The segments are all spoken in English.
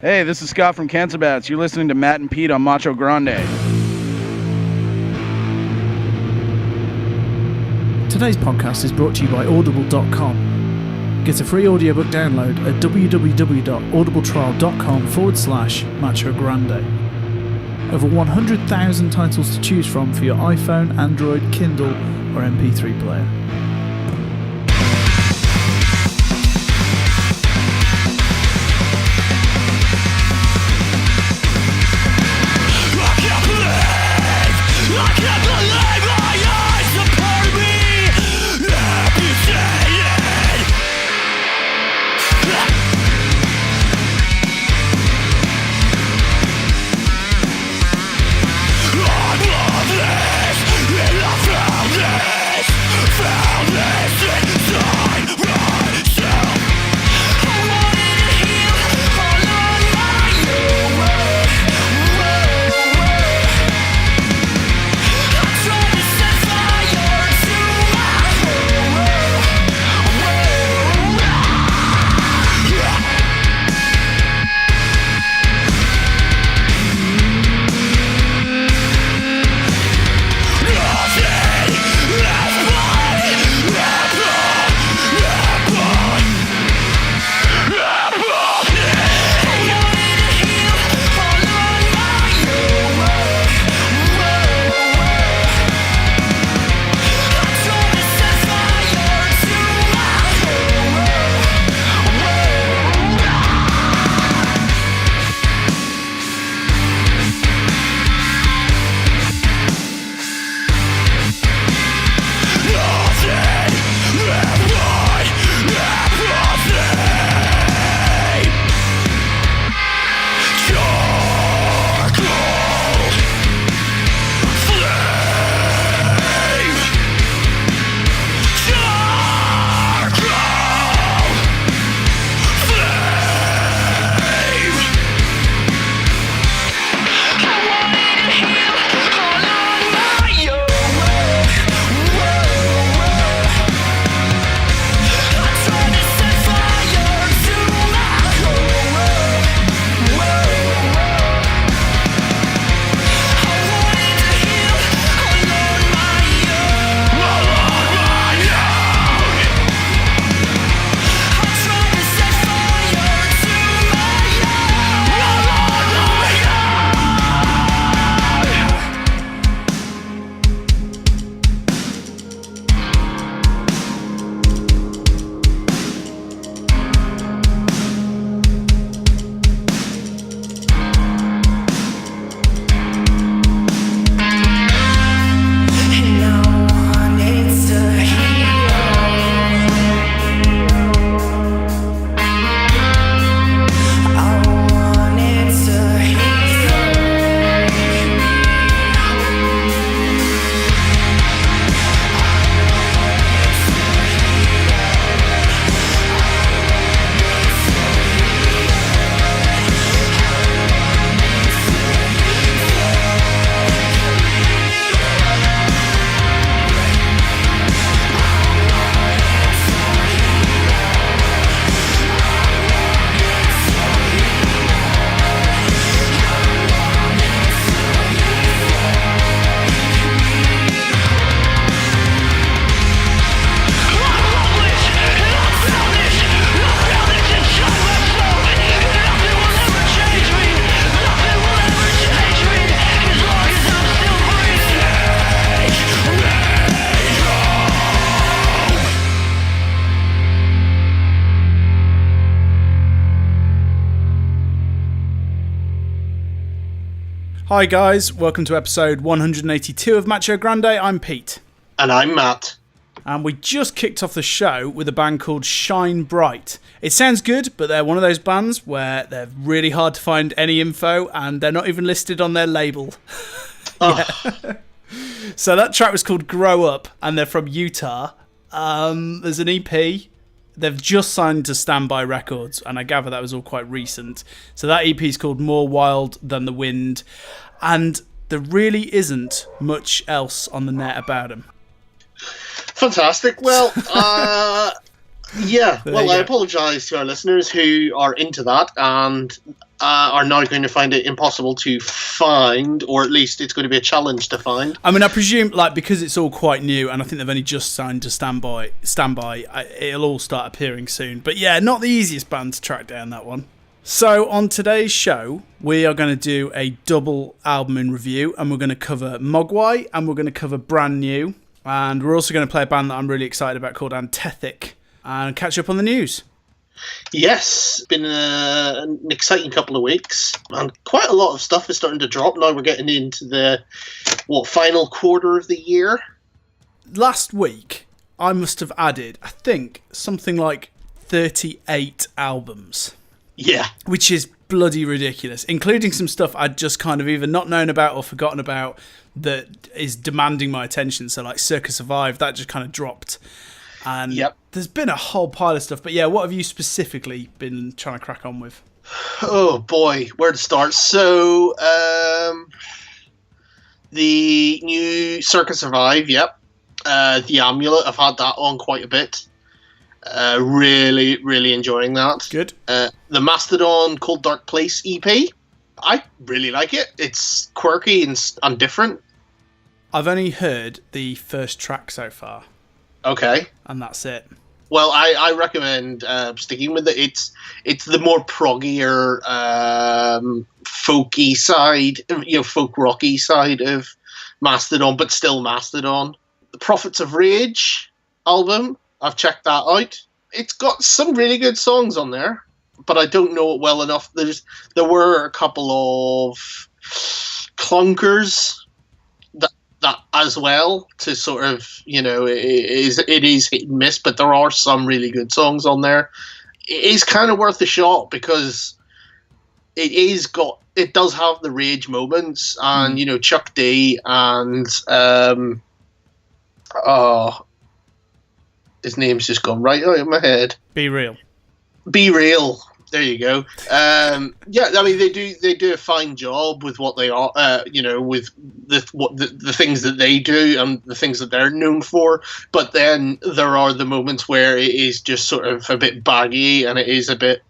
Hey, this is Scott from Cancerbats. You're listening to Matt and Pete on Macho Grande. Today's podcast is brought to you by Audible.com. Get a free audiobook download at www.audibletrial.com/Macho Grande. Over 100,000 titles to choose from for your iPhone, Android, Kindle, or MP3 player. Hi guys, welcome to episode 182 of Macho Grande. I'm Pete. And I'm Matt. And we just kicked off the show with a band called Shinebright. It sounds good, but they're one of those bands where they're really hard to find any info and they're not even listed on their label. So that track was called Grow Up and they're from Utah. There's an EP. They've just signed to Standby Records, and I gather that was all quite recent. So that EP is called More Wild Than the Wind, and there really isn't much else on the net about them. Fantastic. Well, yeah. Well, I apologise to our listeners who are into that, and are now going to find it impossible to find, or at least it's going to be a challenge to find. I mean, I presume, like, because it's all quite new, and I think they've only just signed to Standby, it'll all start appearing soon. But yeah, not the easiest band to track down, that one. So on today's show, we are going to do a double album in review, and we're going to cover Mogwai, and we're going to cover Brand New, and we're also going to play a band that I'm really excited about called Antethic, and catch up on the news. Yes, been an exciting couple of weeks, and quite a lot of stuff is starting to drop. Now we're getting into the final quarter of the year. Last week, I must have added, I think, something like 38 albums. Yeah. Which is bloody ridiculous, including some stuff I'd just kind of either not known about or forgotten about that is demanding my attention. So like Circa Survive, that just kind of dropped. And There's been a whole pile of stuff. But yeah, what have you specifically been trying to crack on with? Oh boy, where to start? So, the new Circa Survive, the Amulet, I've had that on quite a bit. Really, really enjoying that. Good. The Mastodon Cold Dark Place EP, I really like it. It's quirky and different. I've only heard the first track so far. Okay. And that's it. Well, I recommend sticking with it. It's the more proggier, folky side, folk rocky side of Mastodon, but still Mastodon. The Prophets of Rage album, I've checked that out. It's got some really good songs on there, but I don't know it well enough. There were a couple of clunkers that as well, to sort of, it is hit and miss, but there are some really good songs on there. It is kind of worth a shot because it does have the Rage moments, and Chuck D and his name's just gone right out of my head. Be Real. There you go. I mean, they do a fine job with what they are, with the things that they do and the things that they're known for. But then there are the moments where it is just sort of a bit baggy, and it is a bit.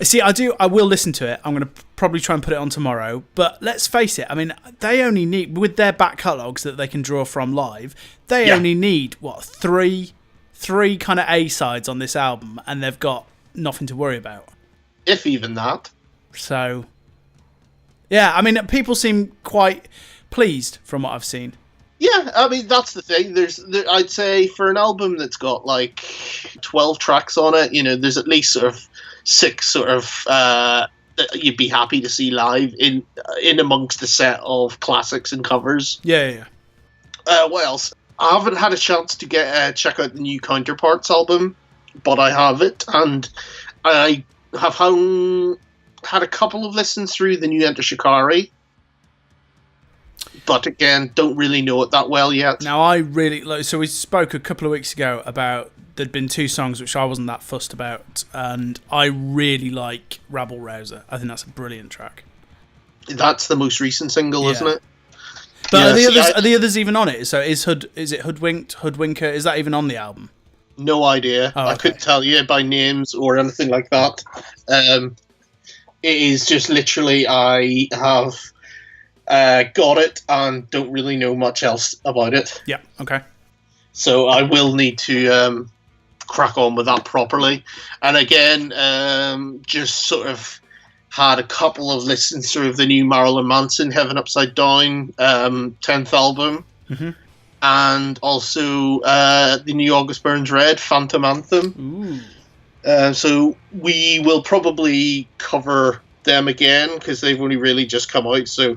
See, I will listen to it. I'm going to probably try and put it on tomorrow. But let's face it. I mean, they only need, with their back catalogues that they can draw from live, they only need three kind of A-sides on this album, and they've got nothing to worry about, if even that. So yeah, I mean, people seem quite pleased from what I've seen. Yeah, I mean, that's the thing. I'd say for an album that's got like 12 tracks on it, there's at least sort of 6 sort of that you'd be happy to see live in amongst the set of classics and covers. Yeah. What else? I haven't had a chance to check out the new Counterparts album, but I have it, and I have had a couple of listens through the new Enter Shikari, but again, don't really know it that well yet. Now, I really so we spoke a couple of weeks ago about there'd been 2 songs which I wasn't that fussed about, and I really like Rabble Rouser. I think that's a brilliant track. That's the most recent single, isn't it? But are the others even on it? So is it Hoodwinked, Hoodwinker? Is that even on the album? No idea. Oh, okay. I couldn't tell you by names or anything like that. It is just literally I have got it and don't really know much else about it. Yeah, okay. So I will need to crack on with that properly. And again, just sort of had a couple of listens through the new Marilyn Manson, Heaven Upside Down, 10th album. Mm-hmm. And also the new August Burns Red, Phantom Anthem. Ooh. So we will probably cover them again because they've only really just come out. So,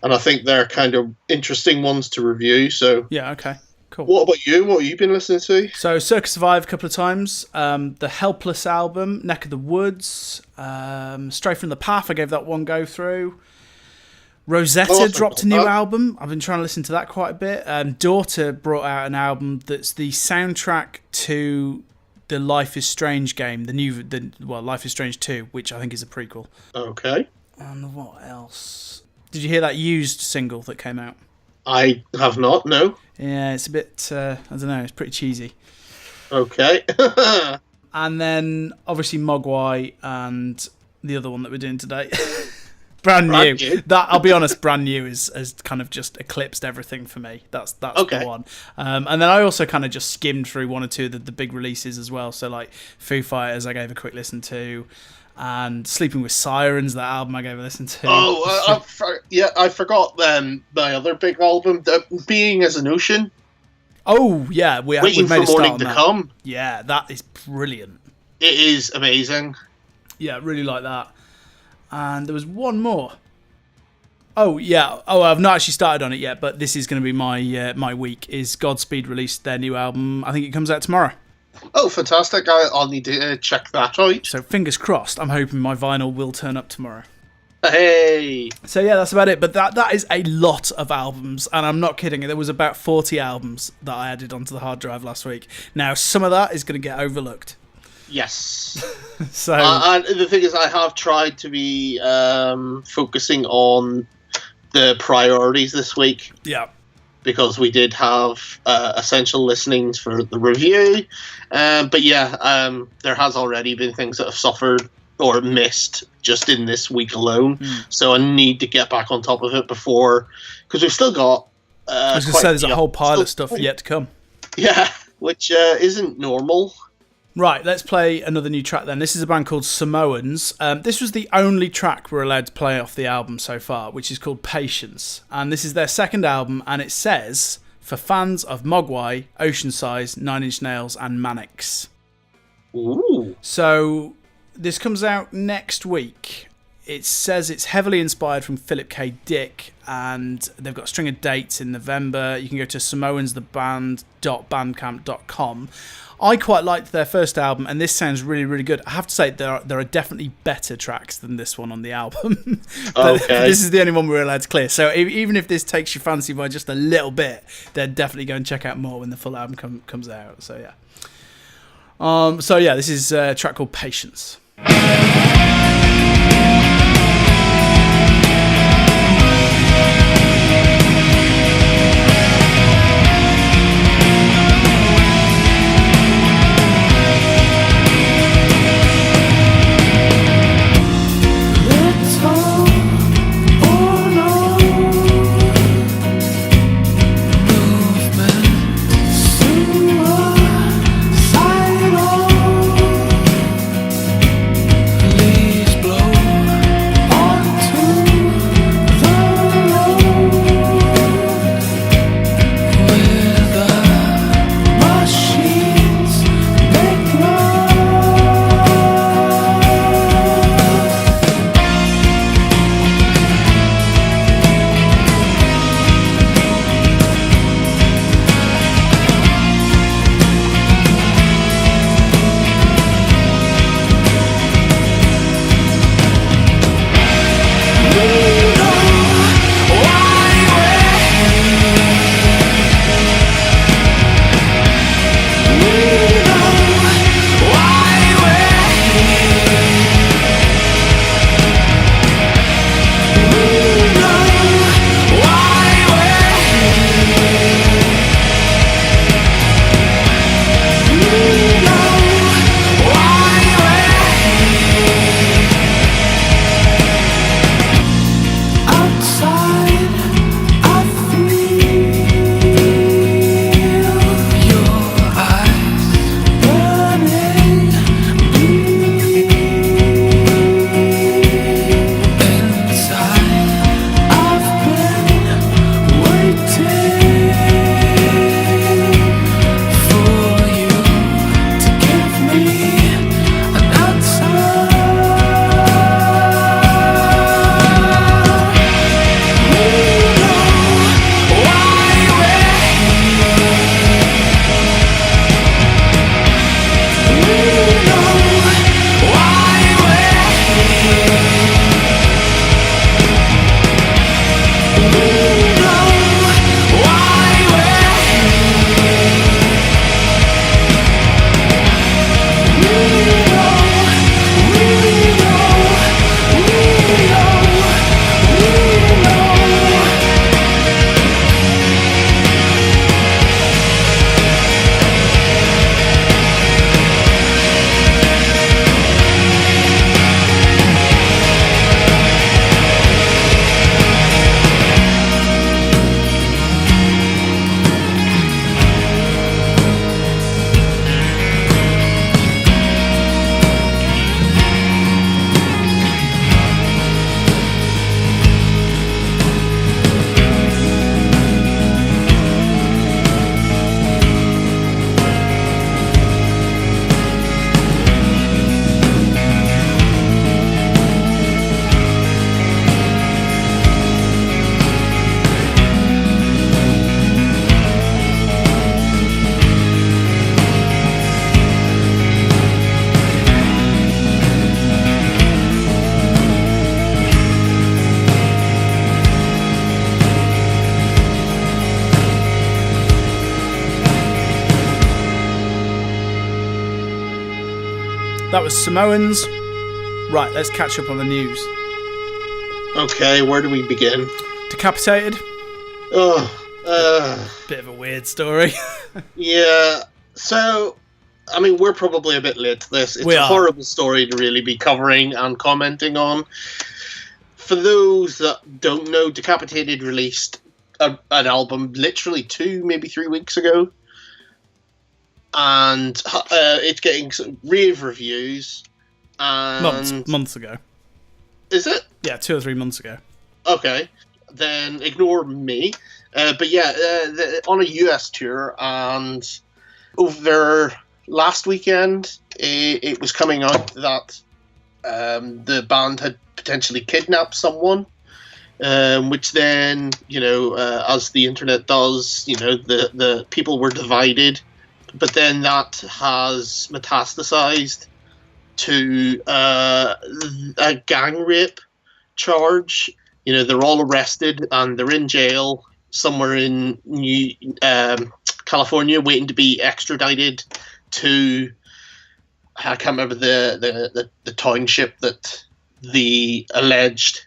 and I think they're kind of interesting ones to review. So yeah, okay, cool. What about you? What have you been listening to? So Circa Survive a couple of times. The Helpless album, Neck of the Woods, Stray from the Path. I gave that one go through. Rosetta dropped a new album. I've been trying to listen to that quite a bit. Daughter brought out an album that's the soundtrack to the Life is Strange game, Life is Strange 2, which I think is a prequel. Okay. And what else? Did you hear that Used single that came out? I have not, no. Yeah, it's a bit, I don't know, it's pretty cheesy. Okay. And then, obviously, Mogwai and the other one that we're doing today. Brand new. That, I'll be honest, brand new has kind of just eclipsed everything for me. That's okay. The one. And then I also kind of just skimmed through one or two of the big releases as well. So like Foo Fighters, I gave a quick listen to, and Sleeping with Sirens, that album I gave a listen to. I forgot my other big album, Being as an Ocean. Oh yeah, Waiting made for Morning to Come. Yeah, that is brilliant. It is amazing. Yeah, really like that. And there was one more. Oh yeah. Oh, I've not actually started on it yet, but this is going to be my week. Is Godspeed released their new album? I think it comes out tomorrow. Oh, fantastic! I'll need to check that out. So fingers crossed. I'm hoping my vinyl will turn up tomorrow. Hey. So yeah, that's about it. But that is a lot of albums, and I'm not kidding. There was about 40 albums that I added onto the hard drive last week. Now some of that is going to get overlooked. Yes. So and the thing is, I have tried to be focusing on the priorities this week. Yeah. Because we did have essential listenings for the review. But yeah, there has already been things that have suffered or missed just in this week alone. So I need to get back on top of it before, because we've still got... I was going to say, there's a whole pile of stuff yet to come. Yeah, which isn't normal. Right, let's play another new track then. This is a band called Samoans. This was the only track we're allowed to play off the album so far, which is called Patience. And this is their second album, and it says, for fans of Mogwai, Ocean Size, Nine Inch Nails, and Mannix. Ooh. So this comes out next week. It says it's heavily inspired from Philip K. Dick, and they've got a string of dates in November. You can go to samoanstheband.bandcamp.com. I quite liked their first album, and this sounds really, really good. I have to say, there are definitely better tracks than this one on the album. But okay. This is the only one we're allowed to clear. So even if this takes your fancy by just a little bit, then definitely go and check out more when the full album comes out. So yeah. This is a track called Patience. Leave That was Samoans. Right, let's catch up on the news. Okay, where do we begin? Decapitated. Oh, Bit of a weird story. yeah. So, I mean, we're probably a bit late to this. It's We a are. horrible story to really be covering and commenting on. For those that don't know, Decapitated released an album literally 2, maybe 3 weeks ago. And it's getting some rave reviews. And Months ago. Is it? Yeah, 2 or 3 months ago. Okay. Then ignore me. But yeah, on a US tour, and over last weekend, it was coming out that the band had potentially kidnapped someone, which then, as the internet does, the people were divided. But then that has metastasized to a gang rape charge. They're all arrested and they're in jail somewhere in California, waiting to be extradited to, I can't remember the township that the alleged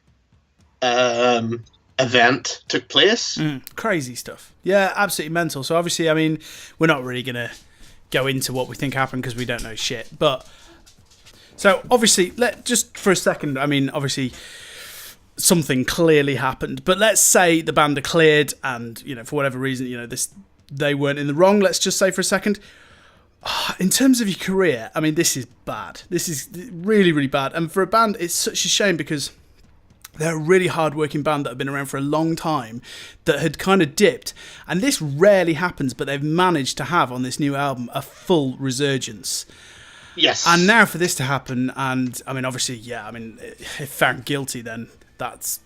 event took place. Crazy stuff. Yeah, absolutely mental. So obviously, I mean, we're not really going to go into what we think happened because we don't know shit. But so obviously, just for a second, I mean, obviously something clearly happened. But let's say the band are cleared and, for whatever reason, they weren't in the wrong. Let's just say for a second. In terms of your career, I mean, this is bad. This is really, really bad. And for a band, it's such a shame because they're a really hard-working band that have been around for a long time that had kind of dipped. And this rarely happens, but they've managed to have on this new album a full resurgence. Yes. And now for this to happen, and I mean, obviously, yeah, I mean, if found guilty, then that's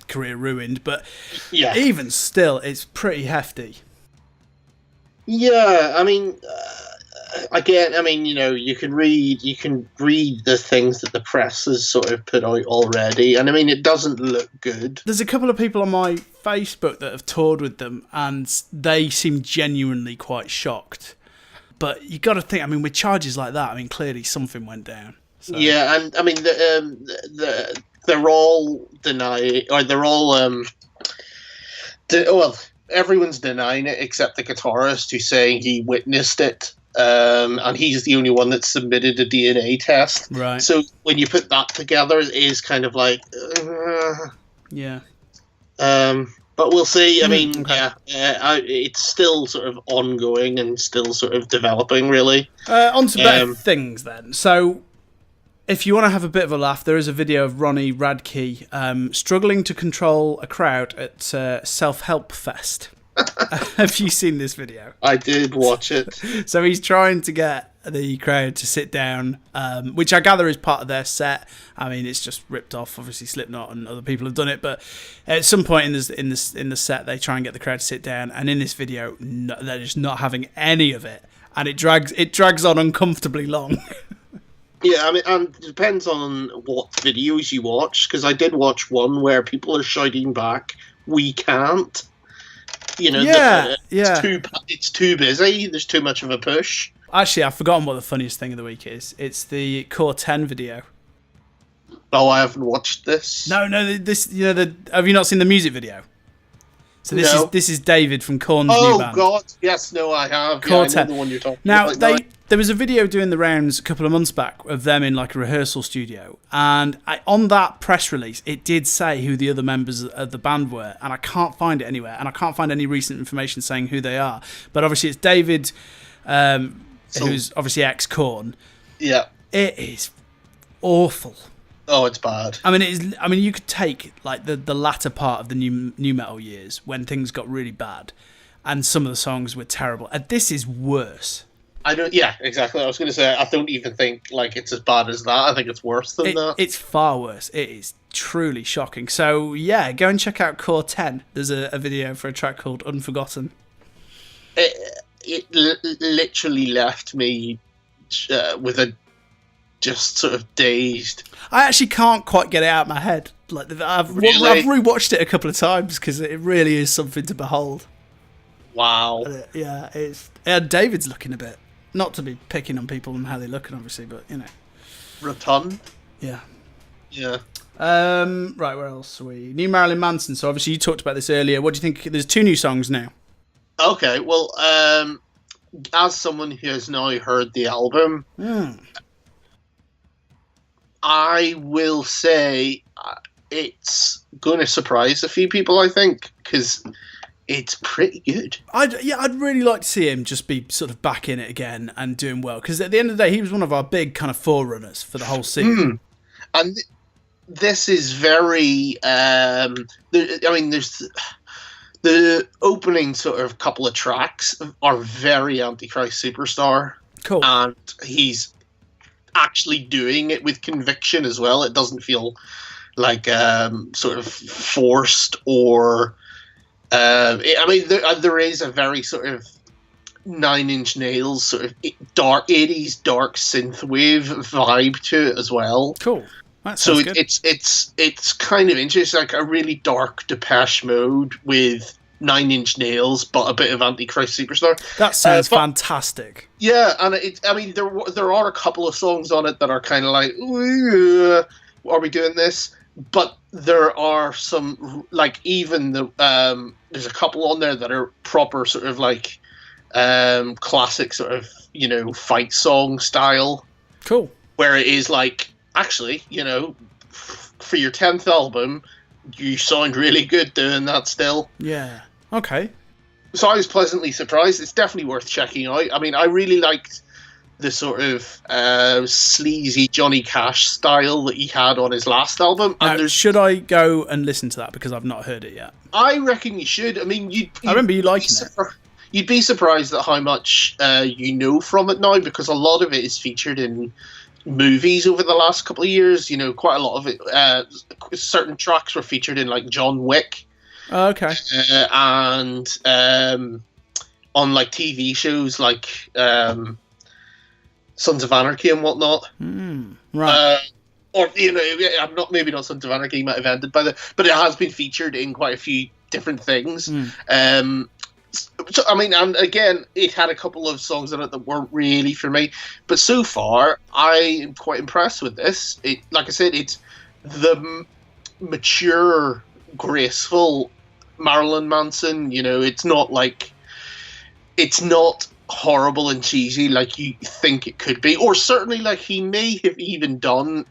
career ruined. But yeah, even still, it's pretty hefty. Yeah, I mean, again, I mean, you can read the things that the press has sort of put out already, and I mean, it doesn't look good. There's a couple of people on my Facebook that have toured with them, and they seem genuinely quite shocked. But you got to think, I mean, with charges like that, I mean, clearly something went down. So. Yeah, and I mean, they're all denying, or they're all everyone's denying it except the guitarist, who's saying he witnessed it. And he's the only one that submitted a DNA test. Right. So when you put that together, it is kind of like, yeah. But we'll see. I mean, okay. It's still sort of ongoing and still sort of developing, really. On to better things then. So, if you want to have a bit of a laugh, there is a video of Ronnie Radke struggling to control a crowd at Self-Help Fest. Have you seen this video? I did watch it. So he's trying to get the crowd to sit down, which I gather is part of their set. I mean, it's just ripped off. Obviously, Slipknot and other people have done it, but at some point in the set, they try and get the crowd to sit down. And in this video, they're just not having any of it, and it drags on uncomfortably long. Yeah, I mean, and it depends on what videos you watch, because I did watch one where people are shouting back, "We can't." It's too busy. There's too much of a push. Actually, I've forgotten what the funniest thing of the week is. It's the Core 10 video. Oh, I haven't watched this. No, this. Have you not seen the music video? So this is David from Korn's new band. Oh God, yes, no, I have. Core I 10. know the one you're talking now, about. There was a video doing the rounds a couple of months back of them in like a rehearsal studio, and on that press release, it did say who the other members of the band were, and I can't find it anywhere, and I can't find any recent information saying who they are. But obviously, it's David, who's obviously ex-Korn. Yeah, it is awful. Oh, it's bad. I mean, you could take like the latter part of the new metal years when things got really bad, and some of the songs were terrible. And this is worse. Yeah, exactly. I was going to say, I don't even think like it's as bad as that. I think it's worse than that. It's far worse. It is truly shocking. So yeah, go and check out Core 10. There's a video for a track called Unforgotten. It literally left me with a just sort of dazed. I actually can't quite get it out of my head. Like I've rewatched it a couple of times because it really is something to behold. Wow. Yeah, David's looking a bit. Not to be picking on people and how they look, obviously, but Rotund. Yeah. Yeah. Right, where else are we? New Marilyn Manson. So obviously you talked about this earlier. What do you think? There's 2 new songs now. Okay, well, as someone who has now heard the album, I will say it's going to surprise a few people, I think, because it's pretty good. I'd really like to see him just be sort of back in it again and doing well, because at the end of the day, he was one of our big kind of forerunners for the whole scene. And this is very, there's the opening sort of couple of tracks are very Antichrist Superstar. Cool. And he's actually doing it with conviction as well. It doesn't feel like sort of forced or... there is a very sort of Nine Inch Nails sort of dark 80s dark synthwave vibe to it as well. Cool. That sounds good. It's kind of interesting, like a really dark Depeche Mode with Nine Inch Nails, but a bit of Antichrist Superstar. That sounds fantastic. Yeah, and there are a couple of songs on it that are kind of like, are we doing this? But there are some, like, even there's a couple on there that are proper sort of like classic sort of, fight song style. Cool. Where it is like, actually, for your 10th album, you sound really good doing that still. Yeah. Okay. So I was pleasantly surprised. It's definitely worth checking out. I mean, I really liked the sort of sleazy Johnny Cash style that he had on his last album. Now, should I go and listen to that, because I've not heard it yet? I reckon you should. I mean, I remember you liking it. You'd be surprised at how much you know from it now, because a lot of it is featured in movies over the last couple of years. Quite a lot of it. Certain tracks were featured in like John Wick. Oh, okay. And on like TV shows like Sons of Anarchy and whatnot. Right. Or I'm not, maybe not Sons of Anarchy, might have ended by the, but it has been featured in quite a few different things. So I mean, and again, it had a couple of songs in it that weren't really for me, but so far I am quite impressed with this. It, like I said, it's the mature, graceful Marilyn Manson. It's not like, it's not horrible and cheesy like you think it could be, or certainly like he may have even done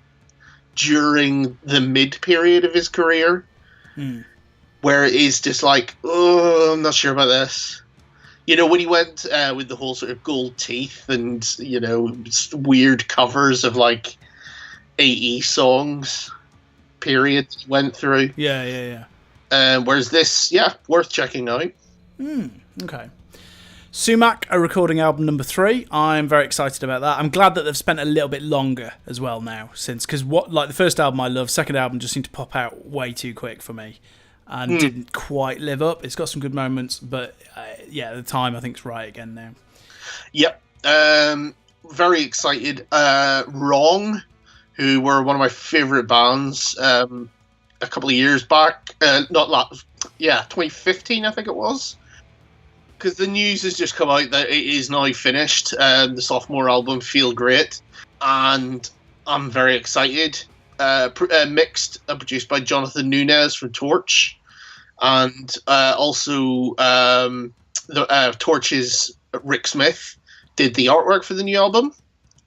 during the mid period of his career. Where it is just like, oh, I'm not sure about this. When he went with the whole sort of gold teeth and, weird covers of like AE songs period he went through. Yeah. Whereas this, worth checking out. Okay. Sumac are recording album number 3. I'm very excited about that. I'm glad that they've spent a little bit longer as well now, since, because the first album I loved, second album just seemed to pop out way too quick for me. And didn't quite live up. It's got some good moments, but the time I think is right again now. Yep. Very excited. Wrong, who were one of my favourite bands a couple of years back. 2015 I think it was. Because the news has just come out that it is now finished. The sophomore album, Feel Great. And I'm very excited. Mixed and produced by Jonathan Nunez from Torch. And also Torch's Rick Smith did the artwork for the new album,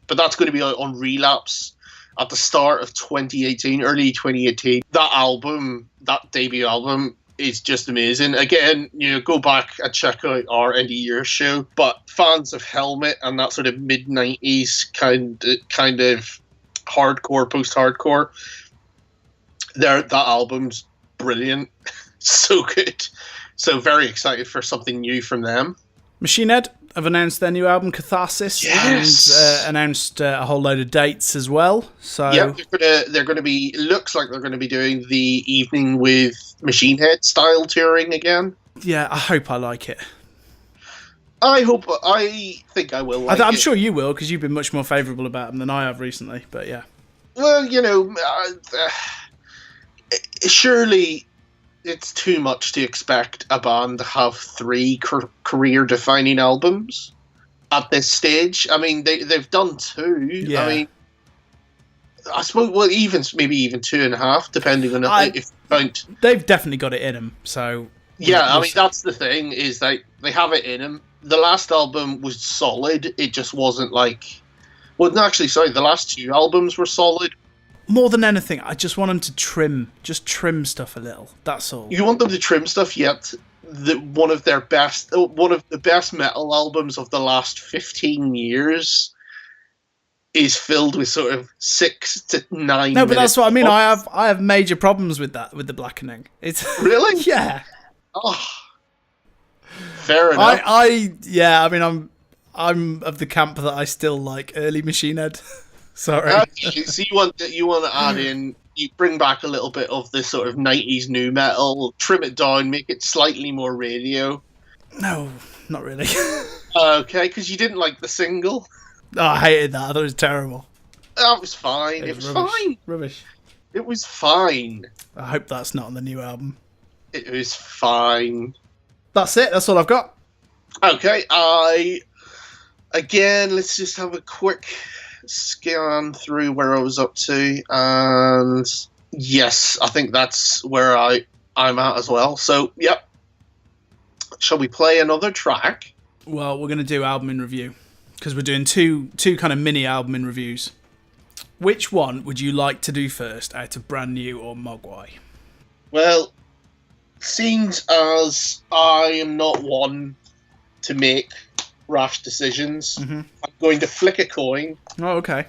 but that's going to be out on Relapse at the start of 2018, early 2018. That album, that debut album, is just amazing. Again, go back and check out our End of Year show, but fans of Helmet and that sort of mid-90s kind of hardcore, post-hardcore, that album's brilliant. So good. So very excited for something new from them. Machine Head have announced their new album, Catharsis, and announced a whole load of dates as well. So they're going to be, looks like they're going to be doing the Evening with Machine Head style touring again. Yeah, I hope I like it. I think I will like it. I'm sure you will, because you've been much more favourable about them than I have recently, but yeah. Well, surely it's too much to expect a band to have 3 career-defining albums at this stage. I mean, they've done 2. Yeah. I mean, I suppose, well, maybe even 2.5, depending on if you count. They've definitely got it in them, so... Yeah, I mean, that's the thing, is they have it in them. The last album was solid, it just wasn't like... Well, no, actually, sorry, the last 2 albums were solid. More than anything, I just want them to trim stuff a little, that's all. You want them to trim stuff, yet one of the best metal albums of the last 15 years is filled with sort of 6 to 9 No, but that's what I mean. cuts. I have major problems with that, with the blackening. It's Really? Yeah. Oh, fair enough. I mean, I'm of the camp that I still like early Machine Head. Sorry. So you want to add in, you bring back a little bit of this sort of 90s new metal, trim it down, make it slightly more radio. No, not really. Okay, because you didn't like the single. Oh, I hated that. I thought it was terrible. That was fine. It was fine. Rubbish. It was fine. I hope that's not on the new album. It was fine. That's it. That's all I've got. Okay, again, let's just have a quick scan through where I was up to, and yes, I think that's where I'm at as well. So, yep. Shall we play another track? Well, we're going to do album in review, because we're doing two kind of mini album in reviews. Which one would you like to do first, out of Brand New or Mogwai? Well, seems as I am not one to make rash decisions, I'm going to flick a coin. Oh, okay.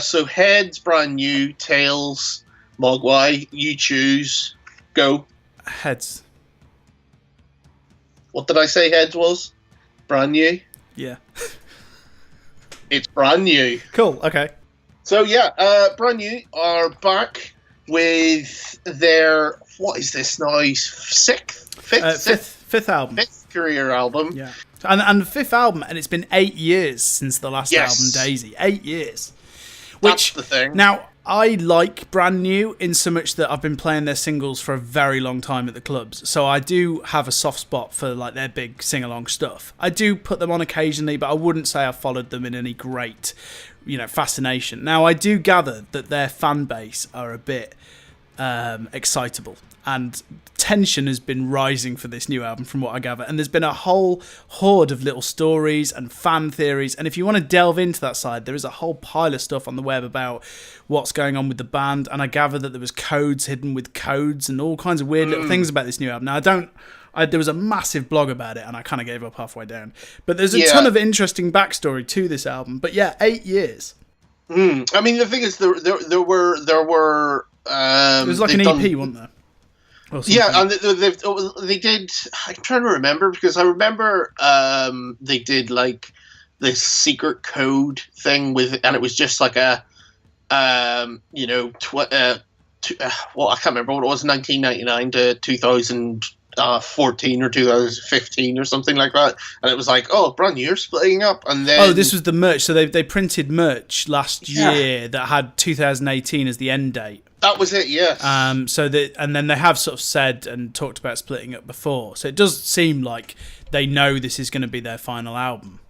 So heads, Brand New, tails, Mogwai. You choose. Go. Heads. What did I say heads was? Brand New? Yeah. It's Brand New. Cool, okay. So yeah, Brand New are back with their, what is this now? Fifth album. Fifth career album. Yeah. And the 5th album, and it's been 8 years since the last Yes. album, Daisy. 8 years. That's the thing. Now, I like Brand New in so much that I've been playing their singles for a very long time at the clubs. So I do have a soft spot for like their big sing-along stuff. I do put them on occasionally, but I wouldn't say I've followed them in any great, fascination. Now, I do gather that their fan base are a bit excitable, and tension has been rising for this new album from what I gather, and there's been a whole horde of little stories and fan theories, and if you want to delve into that side, there is a whole pile of stuff on the web about what's going on with the band, and I gather that there was codes hidden with codes and all kinds of weird little things about this new album. Now, there was a massive blog about it, and I kind of gave up halfway down, but there's a ton of interesting backstory to this album. But yeah, 8 years. I mean, the thing is, there were It was like an EP, wasn't there? Yeah, and they did. I'm trying to remember, because I remember they did like this secret code thing and it was just like a well, I can't remember what it was, 1999 to 2014 or 2015 or something like that, and it was like, oh, Brand New are splitting up, and then this was the merch. So they printed merch last year that had 2018 as the end date. That was it, yes. And then they have sort of said and talked about splitting up before. So it does seem like they know this is going to be their final album.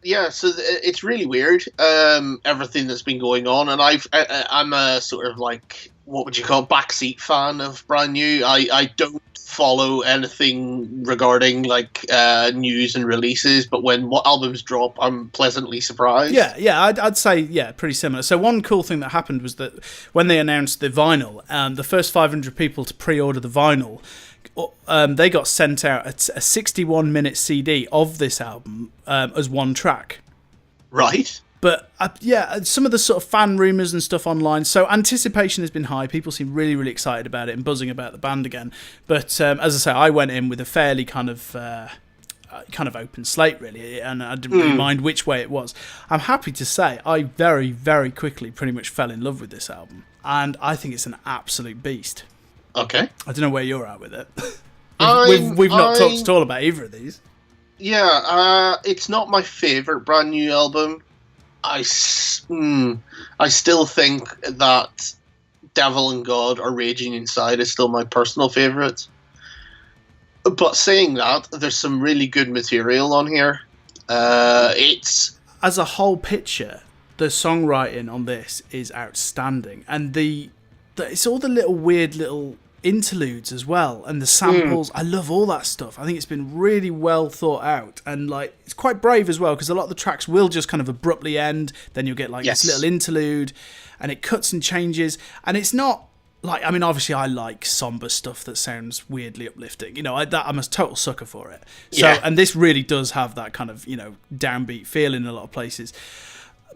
Yeah, so it's really weird, everything that's been going on. And I'm a sort of like, what would you call, backseat fan of Brand New. I don't follow anything regarding like news and releases, but when albums drop, I'm pleasantly surprised. Yeah, I'd say pretty similar. So one cool thing that happened was that when they announced the vinyl, the first 500 people to pre-order the vinyl, they got sent out a 61-minute CD of this album as one track. Right. But some of the sort of fan rumours and stuff online. So anticipation has been high. People seem really, really excited about it and buzzing about the band again. But as I say, I went in with a fairly kind of open slate, really, and I didn't really mind which way it was. I'm happy to say I very, very quickly pretty much fell in love with this album, and I think it's an absolute beast. Okay. I don't know where you're at with it. We've not talked at all about either of these. Yeah, it's not my favourite Brand New album. I still think that Devil and God or Raging Inside is still my personal favourite. But saying that, there's some really good material on here. It's as a whole picture, the songwriting on this is outstanding, and it's all the little weird little interludes as well, and the samples. I love all that stuff. I think it's been really well thought out, and like it's quite brave as well, because a lot of the tracks will just kind of abruptly end, then you'll get like this little interlude, and it cuts and changes, and it's not like, I mean, obviously I like somber stuff that sounds weirdly uplifting, you know, I'm a total sucker for it. So and this really does have that kind of, you know, downbeat feel in a lot of places,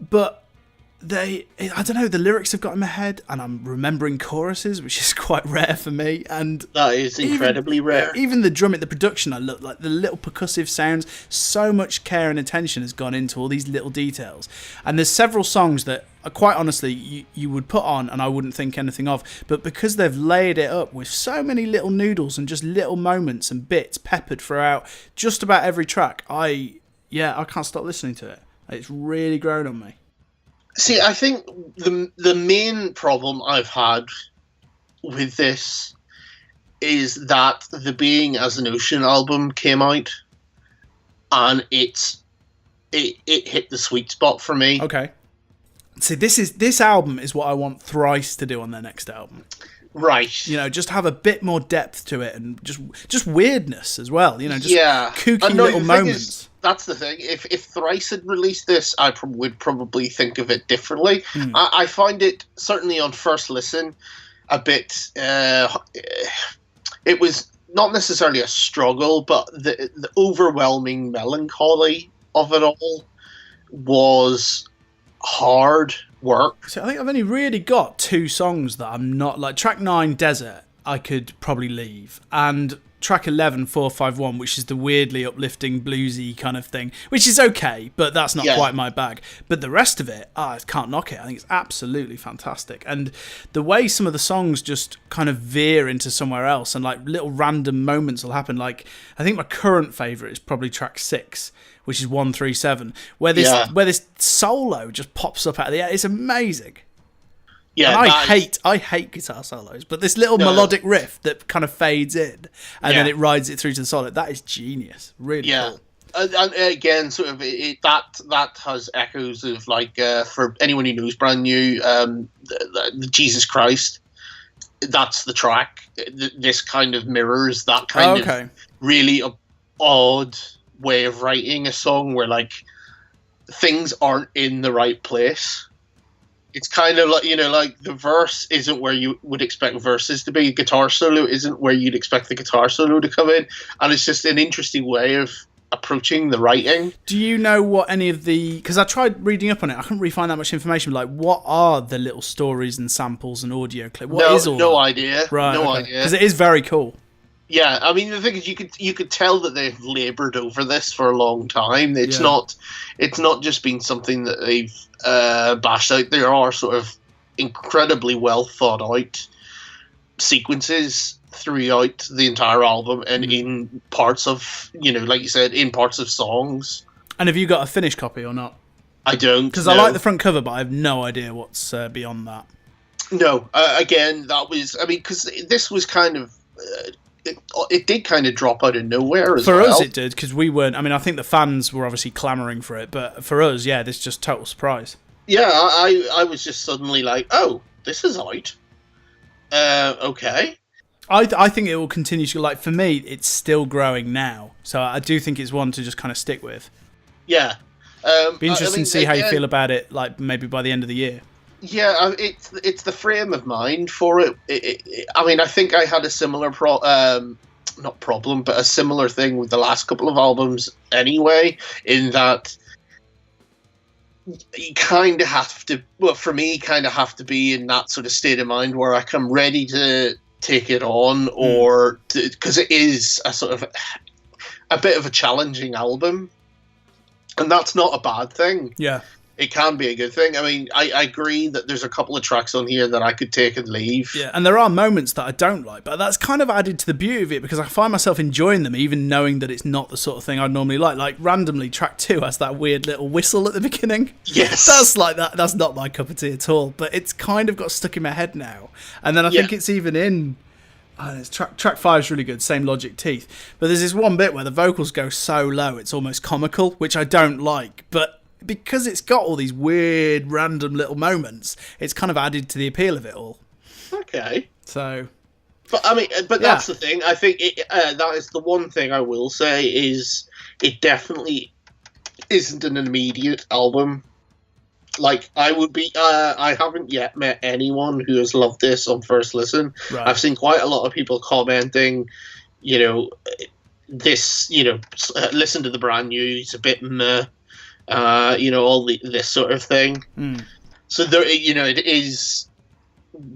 but I don't know, the lyrics have got in my head, and I'm remembering choruses, which is quite rare for me, and that is incredibly rare. Even the drumming, the production, I look like the little percussive sounds, so much care and attention has gone into all these little details, and there's several songs that quite honestly you would put on and I wouldn't think anything of, but because they've layered it up with so many little noodles and just little moments and bits peppered throughout just about every track, I can't stop listening to it. It's really grown on me. See, I think the main problem I've had with this is that the Being as an Ocean album came out, and it hit the sweet spot for me. Okay. See, this album is what I want Thrice to do on their next album. Right. You know, just have a bit more depth to it, and just weirdness as well. You know, just kooky little moments. That's the thing. If Thrice had released this, I would probably think of it differently. I find it, certainly on first listen, a bit... it was not necessarily a struggle, but the overwhelming melancholy of it all was hard work. So I think I've only really got 2 songs that I'm not... Like, track 9, Desert, I could probably leave. And... track 11, 451, which is the weirdly uplifting bluesy kind of thing, which is okay, but that's not quite my bag. But the rest of it, I can't knock it. I think it's absolutely fantastic. And the way some of the songs just kind of veer into somewhere else, and like little random moments will happen. Like, I think my current favourite is probably track 6, which is 137, where this solo just pops up out of the air. It's amazing. Yeah, and I hate guitar solos, but this little melodic riff that kind of fades in and then it rides it through to the solo, that is genius. Really cool. And again, sort of that has echoes of, like, for anyone who knows brand new, the Jesus Christ. That's the track. This kind of mirrors that kind of really odd way of writing a song where, like, things aren't in the right place. It's kind of like, you know, like the verse isn't where you would expect verses to be. Guitar solo isn't where you'd expect the guitar solo to come in. And it's just an interesting way of approaching the writing. Do you know what any of the... Because I tried reading up on it. I couldn't really find that much information. But like, what are the little stories and samples and audio clips? What is all no that? idea. Right, no idea. Because it is very cool. Yeah, I mean, the thing is, you could tell that they've laboured over this for a long time. It's not just been something that they've bashed out. There are sort of incredibly well thought out sequences throughout the entire album, and in parts of, you know, like you said, in parts of songs. And have you got a finished copy or not? I don't. Because I like the front cover, but I have no idea what's beyond that. No, again, that was, I mean, because this was kind of. It did kind of drop out of nowhere as well. For us it did, because we weren't... I mean, I think the fans were obviously clamouring for it, but for us, this is just total surprise. Yeah, I was just suddenly like, oh, this is out. Okay. I think it will continue to... Like, for me, it's still growing now, so I do think it's one to just kind of stick with. Yeah. Be interesting to see how you feel about it, like, maybe by the end of the year. Yeah, it's the frame of mind for it. I mean, I think I had a similar not problem, but a similar thing with the last couple of albums anyway, in that you kind of have to, well, for me, kind of have to be in that sort of state of mind where I'm ready to take it on, or because it is a sort of a bit of a challenging album, and that's not a bad thing. Yeah. It can be a good thing. I mean, I agree that there's a couple of tracks on here that I could take and leave. Yeah, and there are moments that I don't like, but that's kind of added to the beauty of it, because I find myself enjoying them, even knowing that it's not the sort of thing I'd normally like. Like, randomly, track 2 has that weird little whistle at the beginning. Yes. That's like that. That's not my cup of tea at all, but it's kind of got stuck in my head now. And then I think it's even in... track 5 is really good, same Logic Teeth. But there's this one bit where the vocals go so low, it's almost comical, which I don't like, but because it's got all these weird, random little moments, it's kind of added to the appeal of it all. Okay. So, but I mean, that's the thing. I think that is the one thing I will say is it definitely isn't an immediate album. Like, I would be, I haven't yet met anyone who has loved this on first listen. Right. I've seen quite a lot of people commenting, you know, this, you know, listen to the brand new, it's a bit meh, you know, all this sort of thing. So there, you know, it is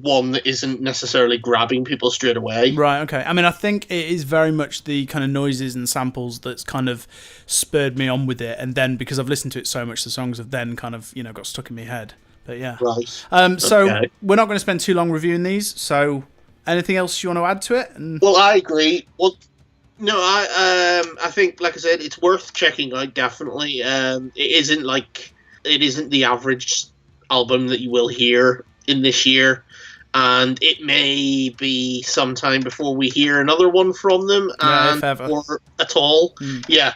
one that isn't necessarily grabbing people straight away. Right, okay. I mean, I think it is very much the kind of noises and samples that's kind of spurred me on with it, and then because I've listened to it so much, the songs have then kind of, you know, got stuck in my head. But yeah. Right. So okay. We're not going to spend too long reviewing these, so anything else you want to add to it? Well, I agree. Well, no, I think, like I said, it's worth checking out, definitely. It isn't the average album that you will hear in this year, and it may be sometime before we hear another one from them, or at all. Yeah,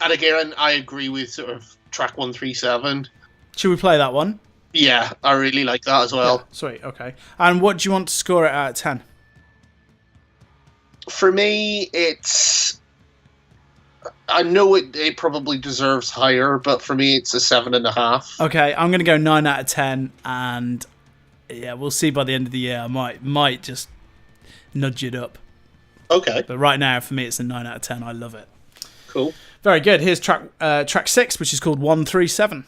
and again, I agree with sort of track 137. Should we play that one? Yeah, I really like that as well. Yeah, sweet, okay. And what do you want to score it out of 10? For me, I know it probably deserves higher, but for me, it's a 7.5. Okay, I'm going to go 9 out of 10, and yeah, we'll see by the end of the year. I might just nudge it up. Okay. But right now, for me, it's a 9 out of 10. I love it. Cool. Very good. Here's track 6, which is called 137.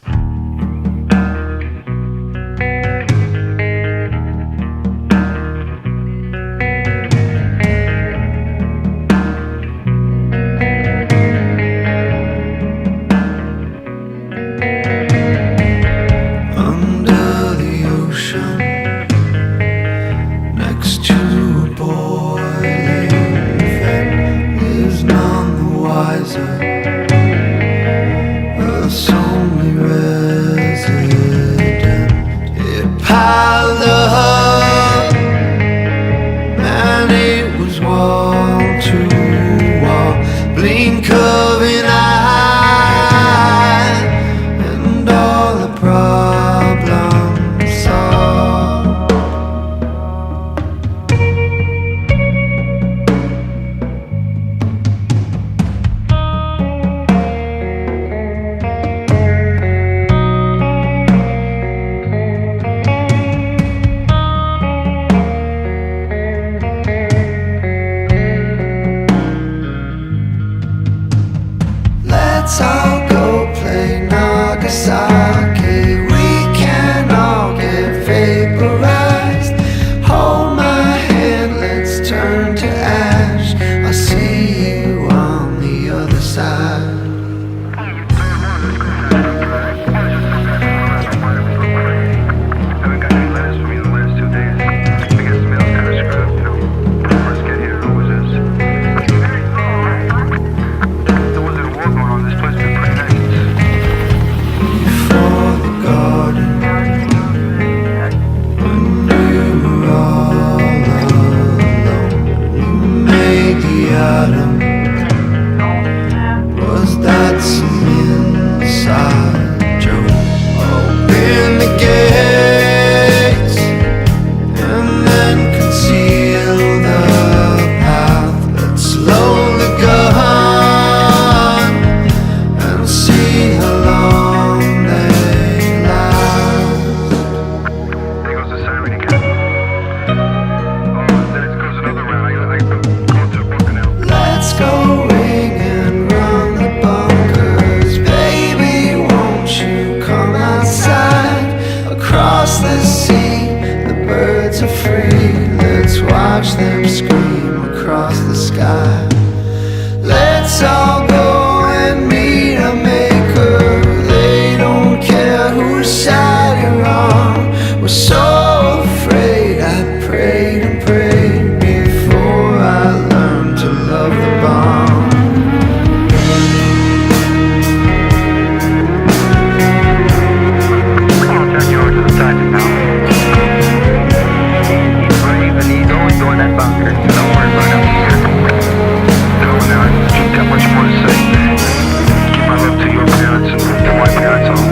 Keep my love to your parents and to my parents.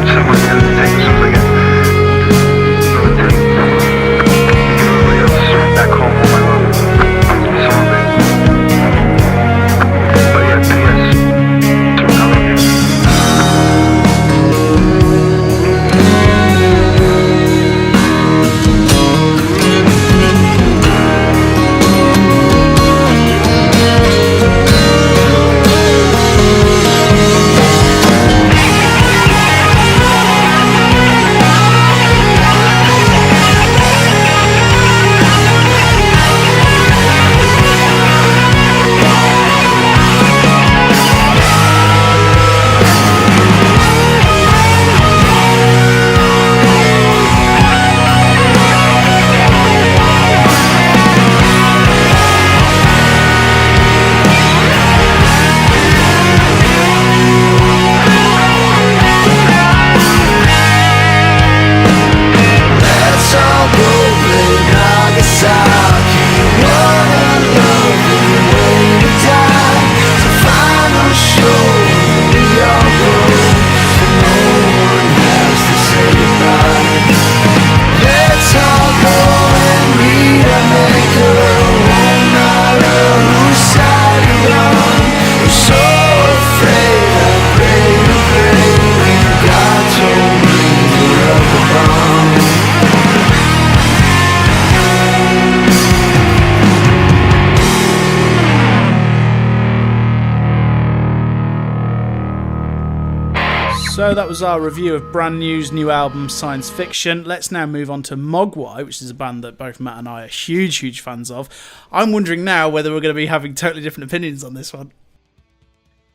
So that was our review of Brand New's new album, Science Fiction. Let's now move on to Mogwai, which is a band that both Matt and I are huge, huge fans of. I'm wondering now whether we're going to be having totally different opinions on this one.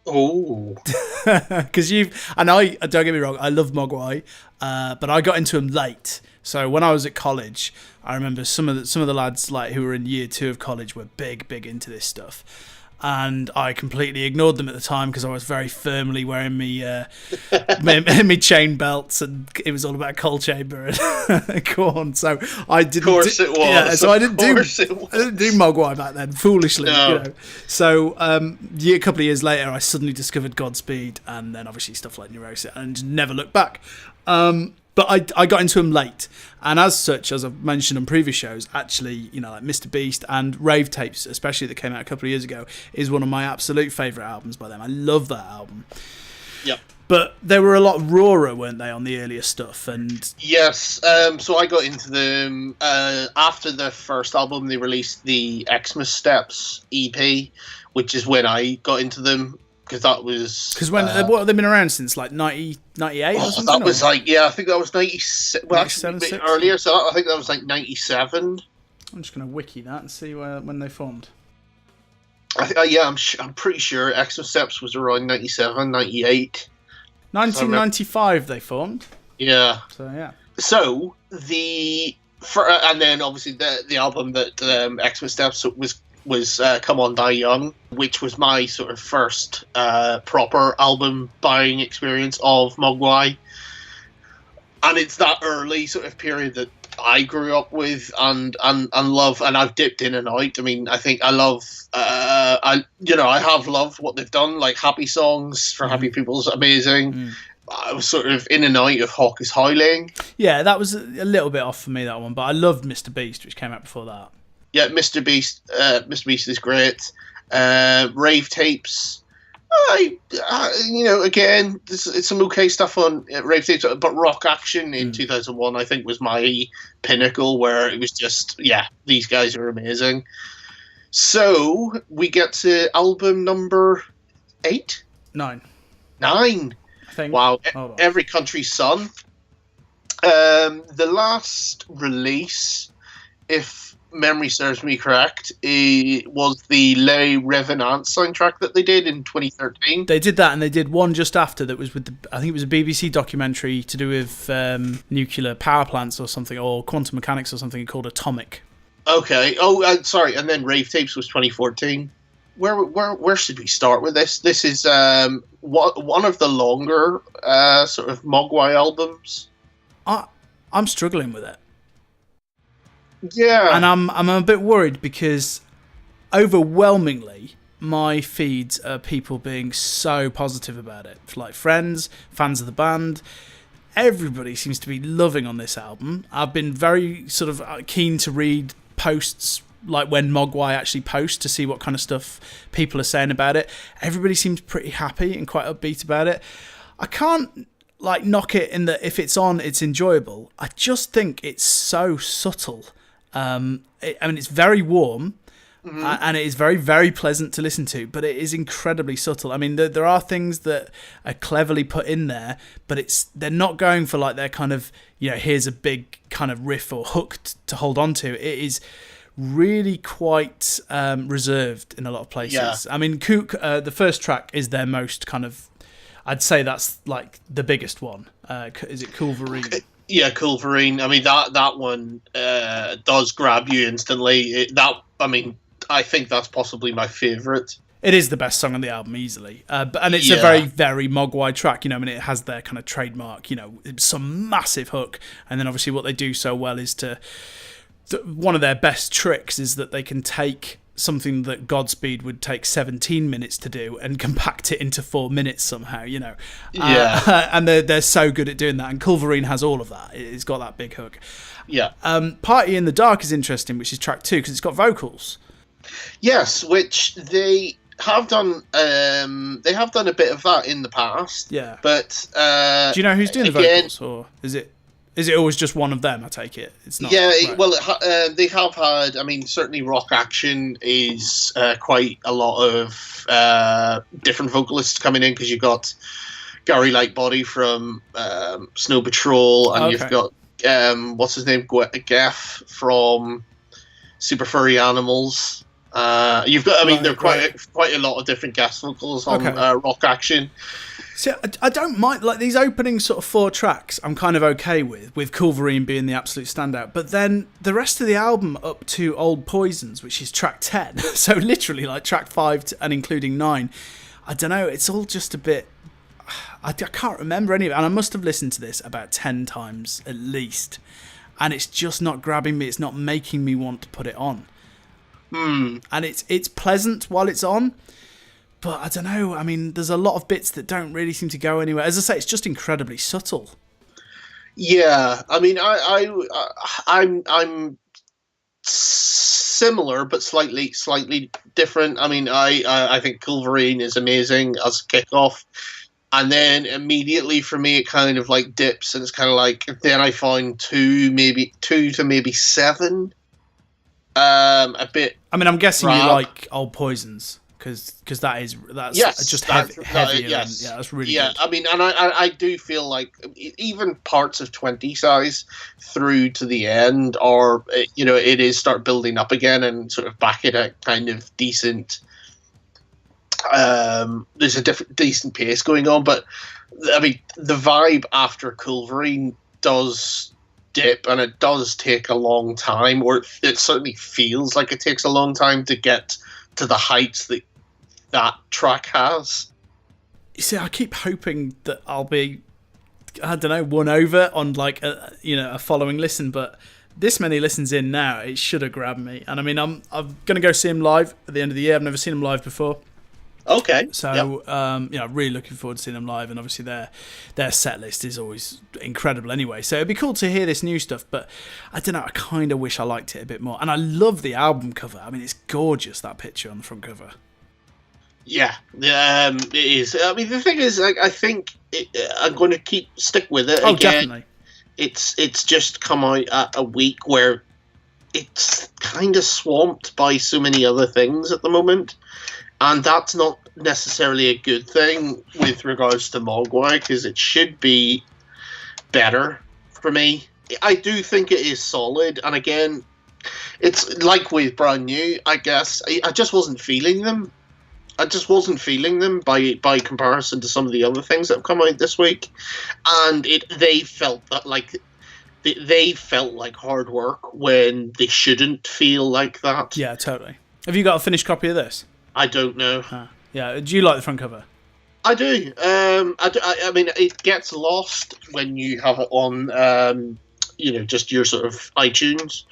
Oh. Because don't get me wrong, I love Mogwai, but I got into them late. So when I was at college, I remember some of the lads like who were in year 2 of college were big into this stuff. And I completely ignored them at the time because I was very firmly wearing me chain belts, and it was all about Coal Chamber and Corn. So I didn't. Of course it was. Yeah, so I didn't do Mogwai back then, foolishly. No. You know. So a couple of years later, I suddenly discovered Godspeed, and then obviously stuff like Neurosis, and never looked back. But I got into them late, and as such, as I've mentioned on previous shows, actually, like Mr. Beast and Rave Tapes, especially that came out a couple of years ago, is one of my absolute favourite albums by them. I love that album. Yep. But they were a lot rawer, weren't they, on the earlier stuff? And yes, so I got into them after the first album. They released the Xmas Steps EP, which is when I got into them. Because that was... Because what have they been around since, like 98 or something? That was I think that was 97. Well, actually, a bit earlier, so I think that was like 97. I'm just going to wiki that and see when they formed. I'm pretty sure Xmas Steps was around 97, 98. 1995 they formed. Yeah. So, yeah. So, and then obviously the album that Xmas Steps was Come On Die Young, which was my sort of first proper album buying experience of Mogwai. And it's that early sort of period that I grew up with and love, and I've dipped in and out. I mean, I think I love, I have loved what they've done, like Happy Songs for Happy People's amazing. I was sort of in and out of Hawk is Howling. Yeah, that was a little bit off for me, that one, but I loved Mr. Beast, which came out before that. Yeah, Mr. Beast is great. Rave Tapes. Again, it's some okay stuff on Rave Tapes, but Rock Action in 2001, I think, was my pinnacle, where it was just, these guys are amazing. So we get to album number 8? 9. 9. I think. Wow, Every Country's Son. The last release, if memory serves me correct, was the Les Revenants soundtrack that they did in 2013. They did that, and they did one just after that was with I think it was a BBC documentary to do with nuclear power plants or something, or quantum mechanics or something, called Atomic. Okay. Oh, sorry. And then Rave Tapes was 2014. Where should we start with this? This is one of the longer sort of Mogwai albums. I'm struggling with it. Yeah, and I'm a bit worried because overwhelmingly my feeds are people being so positive about it. Like friends, fans of the band, everybody seems to be loving on this album. I've been very sort of keen to read posts like when Mogwai actually post to see what kind of stuff people are saying about it. Everybody seems pretty happy and quite upbeat about it. I can't knock it in that if it's on, it's enjoyable. I just think it's so subtle. It's very warm, and it is very, very pleasant to listen to, but it is incredibly subtle. I mean, there are things that are cleverly put in there, but they're not going for like their kind of, here's a big kind of riff or hook to hold on to. It is really quite reserved in a lot of places. Yeah. I mean, Kook, the first track is their most kind of, I'd say that's like the biggest one. Is it Culverine? Yeah, Culverine. I mean, that one does grab you instantly. I think that's possibly my favourite. It is the best song on the album, easily. And it's a very, very Mogwai track, it has their kind of trademark, some massive hook. And then obviously what they do so well is one of their best tricks is that they can take something that Godspeed would take 17 minutes to do and compact it into 4 minutes somehow, and they're so good at doing that, and Culverine has all of that. It's got that big hook. Party in the Dark is interesting, which is track 2, because it's got vocals. Yes, which they have done. They have done a bit of that in the past. Yeah, but do you know who's doing the vocals, or is it always just one of them? I take it it's not. Yeah, right. Well, they have had. I mean, certainly Rock Action is quite a lot of different vocalists coming in, because you've got Gary Lightbody from Snow Patrol, and you've got what's his name, Geff from Super Furry Animals. You've got, I mean, there are quite a lot of different guest vocals on Rock Action. See, I don't mind, like, these opening sort of 4 tracks I'm kind of okay with Culverine being the absolute standout, but then the rest of the album up to Old Poisons, which is track 10, so literally like track 5 and including 9, I don't know, it's all just a bit, I can't remember any of it, and I must have listened to this about 10 times at least, and it's just not grabbing me, it's not making me want to put it on. And it's pleasant while it's on, but I don't know. I mean, there's a lot of bits that don't really seem to go anywhere. As I say, it's just incredibly subtle. Yeah, I mean, I'm similar but slightly different. I mean, I think Culverine is amazing as a kickoff, and then immediately for me it kind of like dips, and it's kind of like then I find 2 to maybe 7. A bit. I mean, I'm guessing you like Old Poisons. Because that's just heavier. Yes. Yeah, that's really good. Good. I mean, and I do feel like even parts of 20 size through to the end, or it is start building up again and sort of back at a kind of decent. There's a decent pace going on, but I mean the vibe after Culverine does dip, and it does take a long time, or it certainly feels like it takes a long time to get to the heights that track has. You see, I keep hoping that I'll be, I don't know, won over on like a following listen, but this many listens in now, it should have grabbed me. And I mean, I'm gonna go see him live at the end of the year. I've never seen him live before. Okay. So, really looking forward to seeing them live, and obviously their set list is always incredible anyway. So it'd be cool to hear this new stuff, but I don't know, I kind of wish I liked it a bit more. And I love the album cover. I mean, it's gorgeous, that picture on the front cover. Yeah, it is. I mean, the thing is, I think I'm going to stick with it. Oh, again. Definitely. It's just come out at a week where it's kind of swamped by so many other things at the moment. And that's not necessarily a good thing with regards to Mogwai, because it should be better for me. I do think it is solid, and again, it's like with Brand New, I guess. I just wasn't feeling them. I just wasn't feeling them by comparison to some of the other things that have come out this week, and they felt like hard work when they shouldn't feel like that. Yeah, totally. Have you got a finished copy of this? I don't know. Yeah, do you like the front cover? I do. I mean, it gets lost when you have it on, just your sort of iTunes.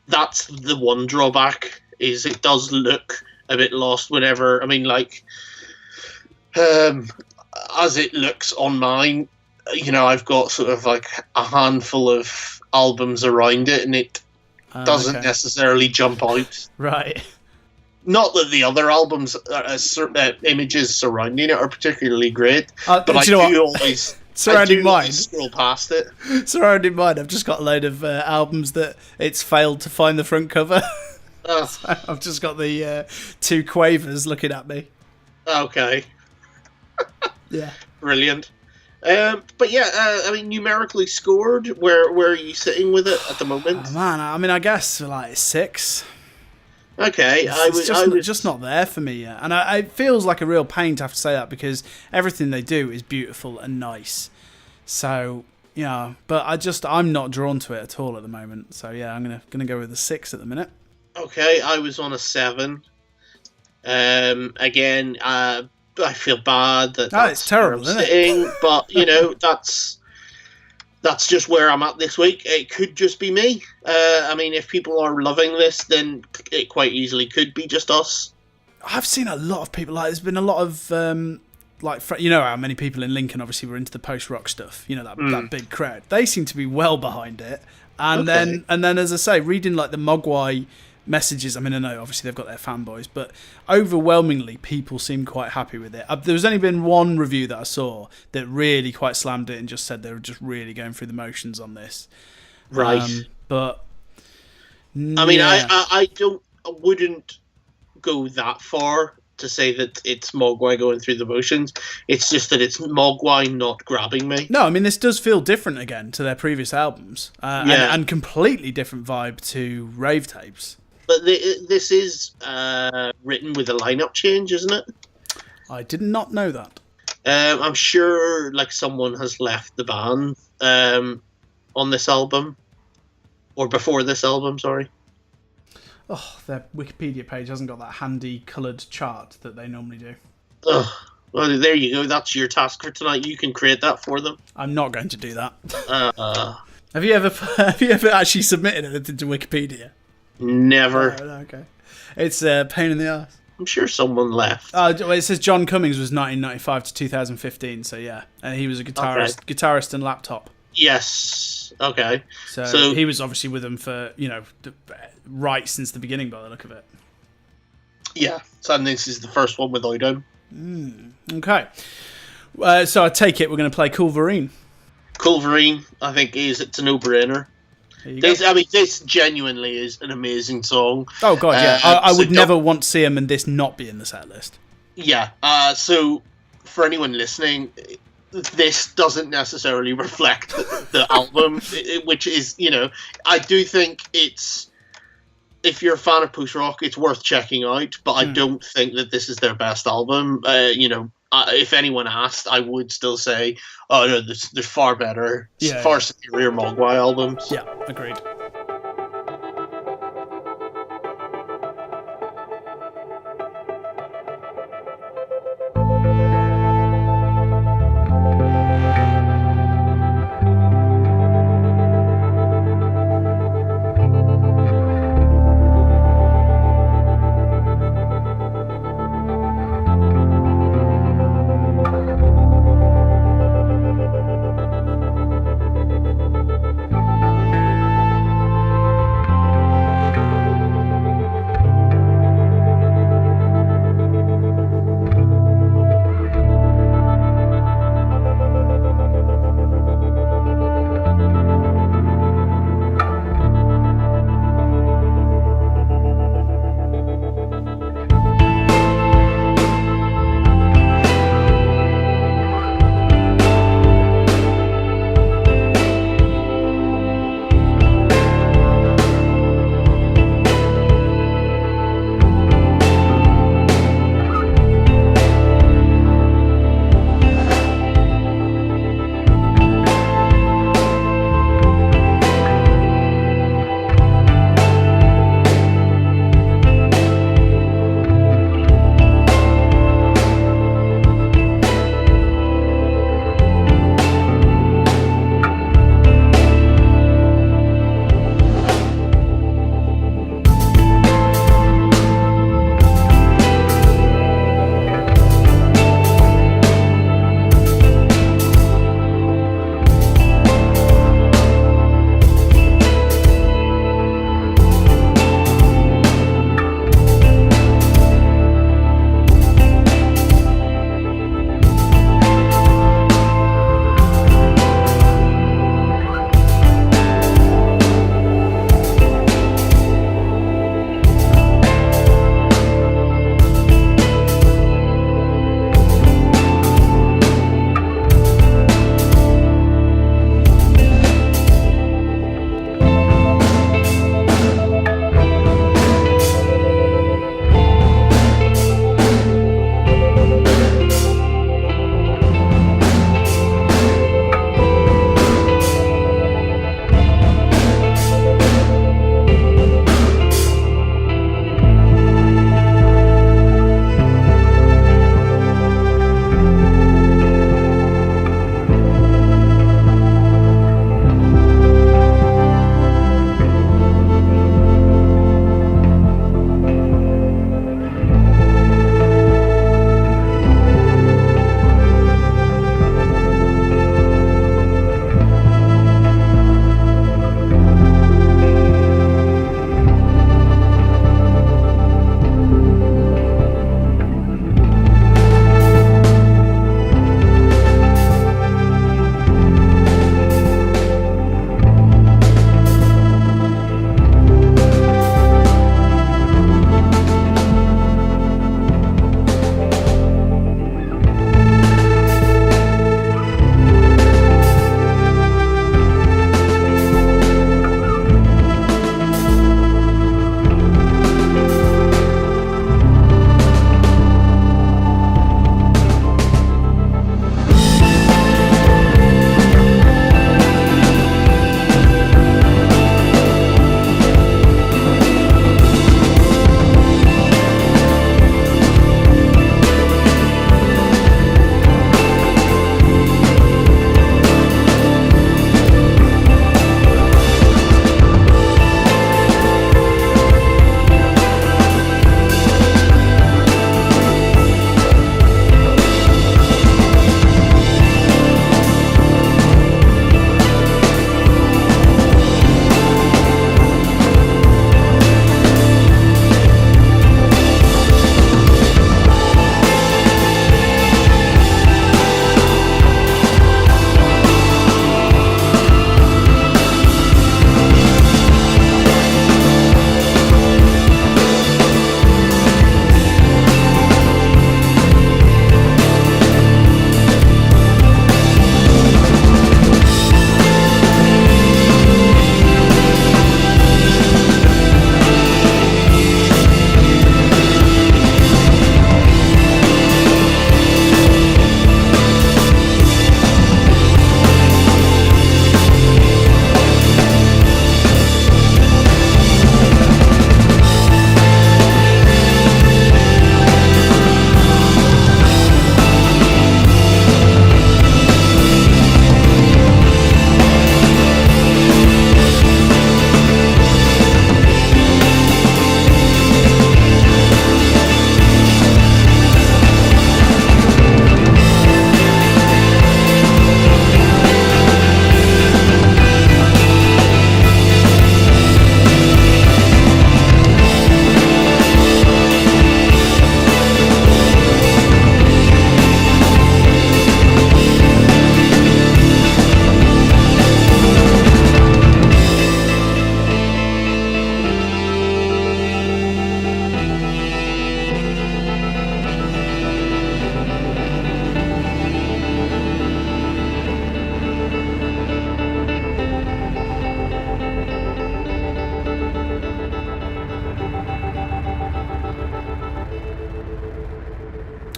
That's the one drawback, is it does look a bit lost whenever, I mean, like, as it looks on mine, I've got sort of like a handful of albums around it, and it doesn't necessarily jump out. Right. Not that the other albums, images surrounding it are particularly great, but I do always scroll past it. Surrounding mine, I've just got a load of albums that it's failed to find the front cover. So I've just got the 2 Quavers looking at me. Okay. Yeah. Brilliant. But yeah, I mean, numerically scored, where are you sitting with it at the moment? Oh, man, I mean, I guess like 6. Okay, it's just not there for me yet, and it feels like a real pain to have to say that, because everything they do is beautiful and nice. So yeah, but I'm not drawn to it at all at the moment. So yeah, I'm gonna go with a 6 at the minute. Okay, I was on a 7. Again, I feel bad that it's terrible, isn't it? But that's just where I'm at this week. It could just be me. I mean, if people are loving this, then it quite easily could be just us. I've seen a lot of people, like, there's been a lot of how many people in Lincoln obviously were into the post-rock stuff, that big crowd. They seem to be well behind it. And then as I say, reading like the Mogwai messages, I mean, I know obviously they've got their fanboys, but overwhelmingly people seem quite happy with it. There's only been one review that I saw that really quite slammed it and just said they were just really going through the motions on this. Right. But I mean, I wouldn't go that far to say that it's Mogwai going through the motions. It's just that it's Mogwai not grabbing me. No, I mean, this does feel different again to their previous albums. And completely different vibe to Rave Tapes. But this is written with a lineup change, isn't it? I did not know that. I'm sure like someone has left the band on this album. Or before this album, sorry. Oh, their Wikipedia page hasn't got that handy coloured chart that they normally do. Ugh. Well, there you go. That's your task for tonight. You can create that for them. I'm not going to do that. Have you ever actually submitted anything to Wikipedia? Never. Oh, okay. It's a pain in the ass. I'm sure someone left. It says John Cummings was 1995 to 2015, so yeah. And he was a guitarist and laptop. Yes. Okay. So he was obviously with them for, right since the beginning by the look of it. Yeah. So this is the first one without him. Okay. So I take it we're going to play Culverine. Culverine, I think, it's a no-brainer. This genuinely is an amazing song. Oh, God, yeah. I would never want to see him and this not be in the set list. Yeah. So for anyone listening, this doesn't necessarily reflect the album, which is, I do think it's, if you're a fan of post rock, it's worth checking out, but I don't think that this is their best album. If anyone asked, I would still say, oh no, there's far better, far superior Mogwai albums. Yeah, agreed.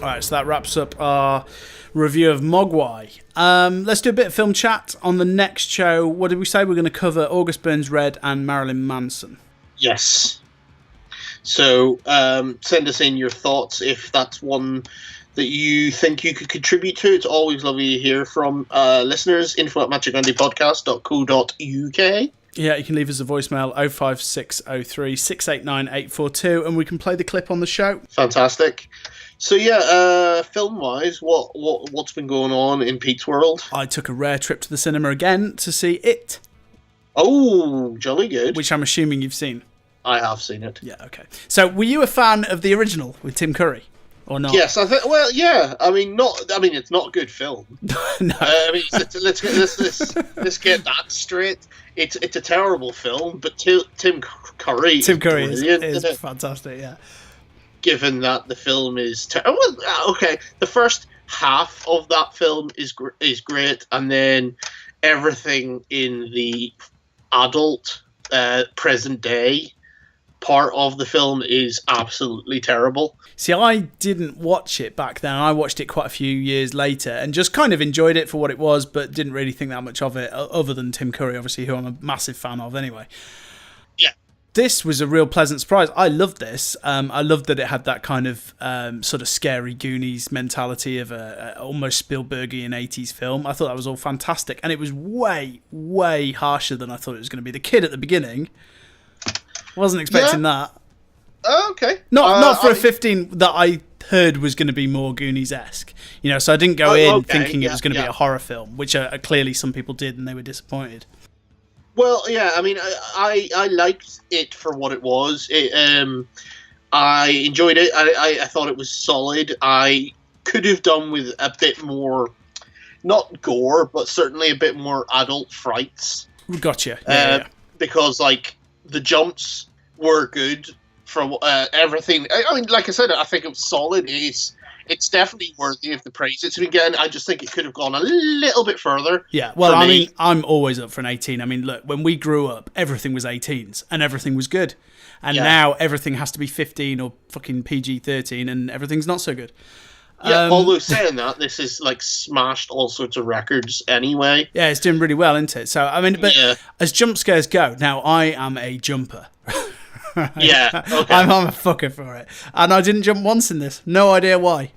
All right, so that wraps up our review of Mogwai. Let's do a bit of film chat on the next show. What did we say? We're going to cover August Burns Red and Marilyn Manson. Yes. So send us in your thoughts if that's one that you think you could contribute to. It's always lovely to hear from listeners. info@machograndepodcast.co.uk. Yeah, you can leave us a voicemail 05603 689 842 and we can play the clip on the show. Fantastic. So yeah, film-wise, what's been going on in Pete's world? I took a rare trip to the cinema again to see It. Oh, jolly good. Which I'm assuming you've seen. I have seen it. Yeah, okay. So, were you a fan of the original with Tim Curry, or not? Yes, I think. Well, yeah. I mean, it's not a good film. No. Let's get that straight. It's a terrible film, but Tim Curry. Tim Curry is fantastic. Yeah. Given that the film is okay, the first half of that film is great, and then everything in the adult present day part of the film is absolutely terrible. See, I didn't watch it back then. I watched it quite a few years later and just kind of enjoyed it for what it was, but didn't really think that much of it, other than Tim Curry, obviously, who I'm a massive fan of anyway. Yeah. This was a real pleasant surprise. I loved this. I loved that it had that kind of sort of scary Goonies mentality of a almost Spielbergian 80s film. I thought that was all fantastic. And it was way, way harsher than I thought it was going to be. The kid at the beginning... wasn't expecting that. Okay. Not for a 15 that I heard was going to be more Goonies-esque. You know, so I didn't go in thinking it was going to be a horror film, which clearly some people did and they were disappointed. Well, yeah, I mean, I liked it for what it was. I enjoyed it. I thought it was solid. I could have done with a bit more, not gore, but certainly a bit more adult frights. Gotcha. Yeah. Because, like, the jumps were good from everything. I mean, like I said, I think it was solid. It's definitely worthy of the praise it's been getting. I just think it could have gone a little bit further. Yeah, well, I mean, I'm always up for an 18. I mean, look, when we grew up, everything was 18s and everything was good. And now everything has to be 15 or fucking PG-13 and everything's not so good. Yeah, although saying that, this is like smashed all sorts of records anyway. Yeah, it's doing really well, isn't it? So, I mean, but as jump scares go, now I am a jumper. Right? Yeah, okay. I'm a fucker for it. And I didn't jump once in this. No idea why.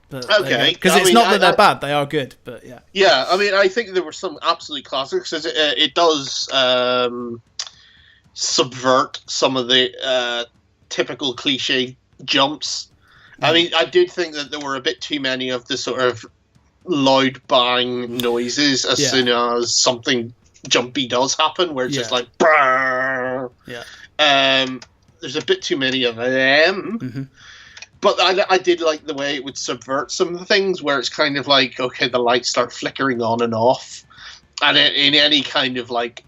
But, okay. Because it's not that they're bad, they are good, but yeah. Yeah, I mean, I think there were some absolute classics. It does subvert some of the typical cliche jumps. I mean, I did think that there were a bit too many of the sort of loud bang noises as soon as something jumpy does happen, where it's just like, brrr. Yeah. There's a bit too many of them. Mm-hmm. But I did like the way it would subvert some of the things, where it's kind of like, okay, the lights start flickering on and off. And in any kind of like,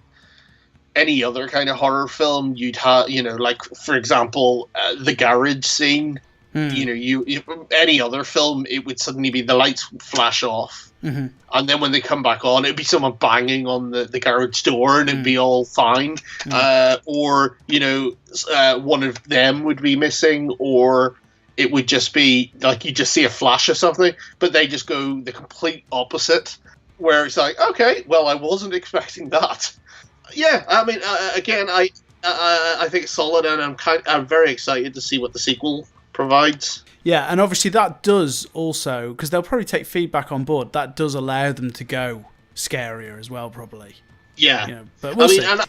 any other kind of horror film, you'd have, you know, like, for example, the garage scene. You know, you any other film, it would suddenly be the lights flash off, and then when they come back on, it'd be someone banging on the garage door, and it'd be all fine. Or you know, one of them would be missing, or it would just be like you just see a flash or something, but they just go the complete opposite, where it's like, okay, well, I wasn't expecting that. Yeah, I mean, again, I think it's solid, and I'm very excited to see what the sequel provides. Yeah, and obviously that does also, because they'll probably take feedback on board, that does allow them to go scarier as well, probably. Yeah. You know, but we'll see. And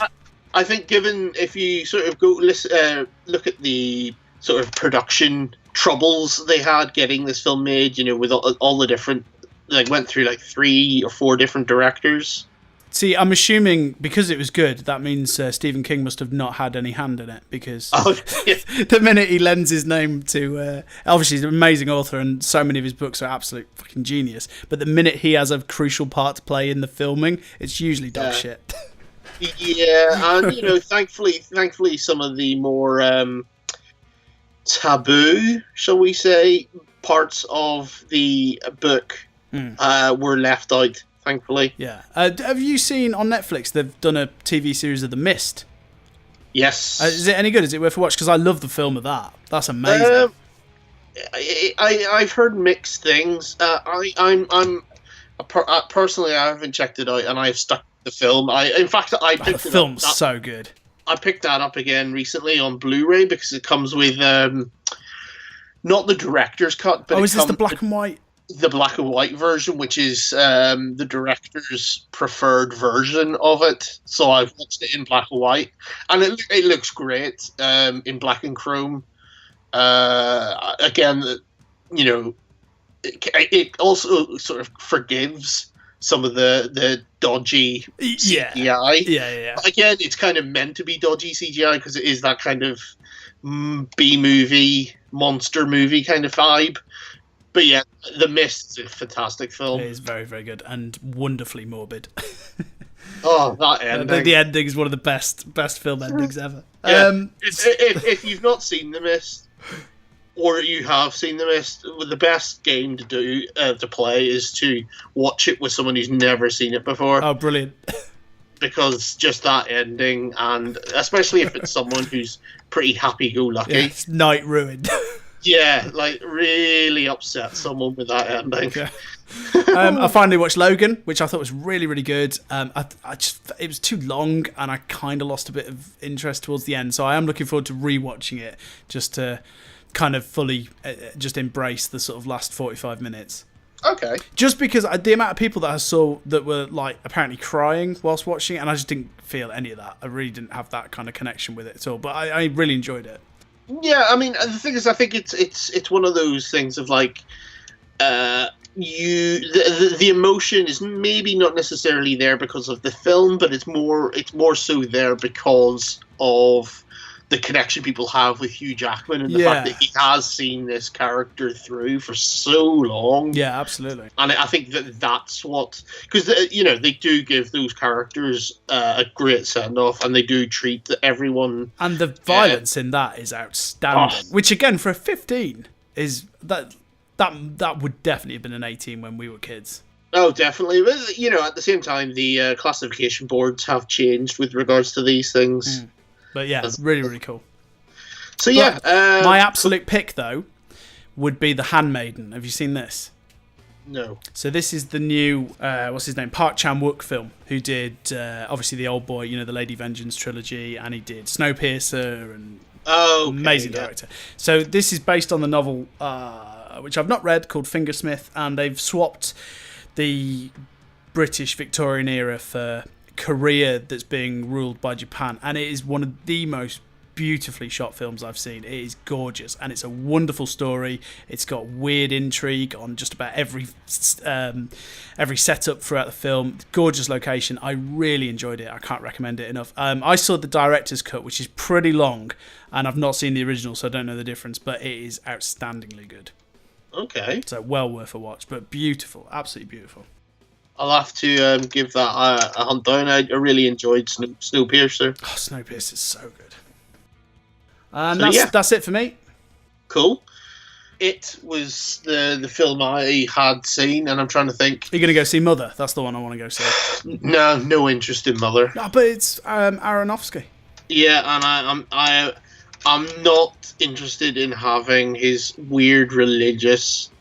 I think given, if you sort of go look at the sort of production troubles they had getting this film made, you know, with all the different, like, went through like 3 or 4 different directors. See, I'm assuming because it was good, that means Stephen King must have not had any hand in it, because the minute he lends his name to... obviously, he's an amazing author and so many of his books are absolute fucking genius, but the minute he has a crucial part to play in the filming, it's usually dog shit. Yeah, and, you know, thankfully some of the more taboo, shall we say, parts of the book were left out. Thankfully. Yeah. Have you seen on Netflix, they've done a TV series of The Mist? Yes. Is it any good? Is it worth a watch? Because I love the film of that. That's amazing. I've heard mixed things. Personally, I haven't checked it out, and I've stuck with the film. In fact, I The picked it film's up. so good. I picked that up again recently on Blu-ray because it comes with not the director's cut, but Is this the black and white? The black and white version, which is the director's preferred version of it. So I've watched it in black and white, and it looks great in black and chrome. Again, you know, it also sort of forgives some of the dodgy CGI. Yeah. Again, it's kind of meant to be dodgy CGI because it is that kind of B-movie, monster movie kind of vibe. But yeah, The Mist is a fantastic film. It is very, very good and wonderfully morbid. Oh, that ending. The ending is one of the best film endings ever. Yeah. If you've not seen The Mist, or you have seen The Mist, the best game to do to play is to watch it with someone who's never seen it before. Oh, brilliant. Because just that ending, and especially if it's someone who's pretty happy-go-lucky. Yeah, it's night ruined. Yeah, like really upset someone with that ending. Okay. I finally watched Logan, which I thought was really, really good. It was too long, and I kind of lost a bit of interest towards the end. So I am looking forward to rewatching it, just to kind of fully just embrace the sort of last 45 minutes. Okay. Just because the amount of people that I saw that were like apparently crying whilst watching it, and I just didn't feel any of that. I really didn't have that kind of connection with it at all. But I really enjoyed it. Yeah, I mean, the thing is, I think it's one of those things of like, the emotion is maybe not necessarily there because of the film, but it's more so there because of the connection people have with Hugh Jackman and the fact that he has seen this character through for so long. Yeah, absolutely. And I think that's what, because they do give those characters a great send off, and they do treat everyone. And the violence in that is outstanding. Which again, for a 15, is that would definitely have been an 18 when we were kids. Oh, definitely. But at the same time, the classification boards have changed with regards to these things. But yeah, really, really cool. So yeah, my absolute pick though would be The Handmaiden. Have you seen this? No. So this is the new what's his name, Park Chan-wook film, who did obviously The Old Boy, the Lady Vengeance trilogy, and he did Snowpiercer and amazing director. So this is based on the novel which I've not read, called Fingersmith, and they've swapped the British Victorian era for Korea that's being ruled by Japan, and it is one of the most beautifully shot films I've seen. It is gorgeous, and it's a wonderful story. It's got weird intrigue on just about every setup throughout the film. Gorgeous location. I really enjoyed it. I can't recommend it enough. I saw the director's cut, which is pretty long, and I've not seen the original, so I don't know the difference, but it is outstandingly good. Okay. So well worth a watch, but beautiful, absolutely beautiful. I'll have to give that a hunt down. I really enjoyed Snowpiercer. Oh, Snowpiercer is so good. And that's it for me. Cool. It was the film I had seen, and I'm trying to think. You're going to go see Mother? That's the one I want to go see. No interest in Mother. No, but it's Aronofsky. Yeah, and I'm not interested in having his weird religious.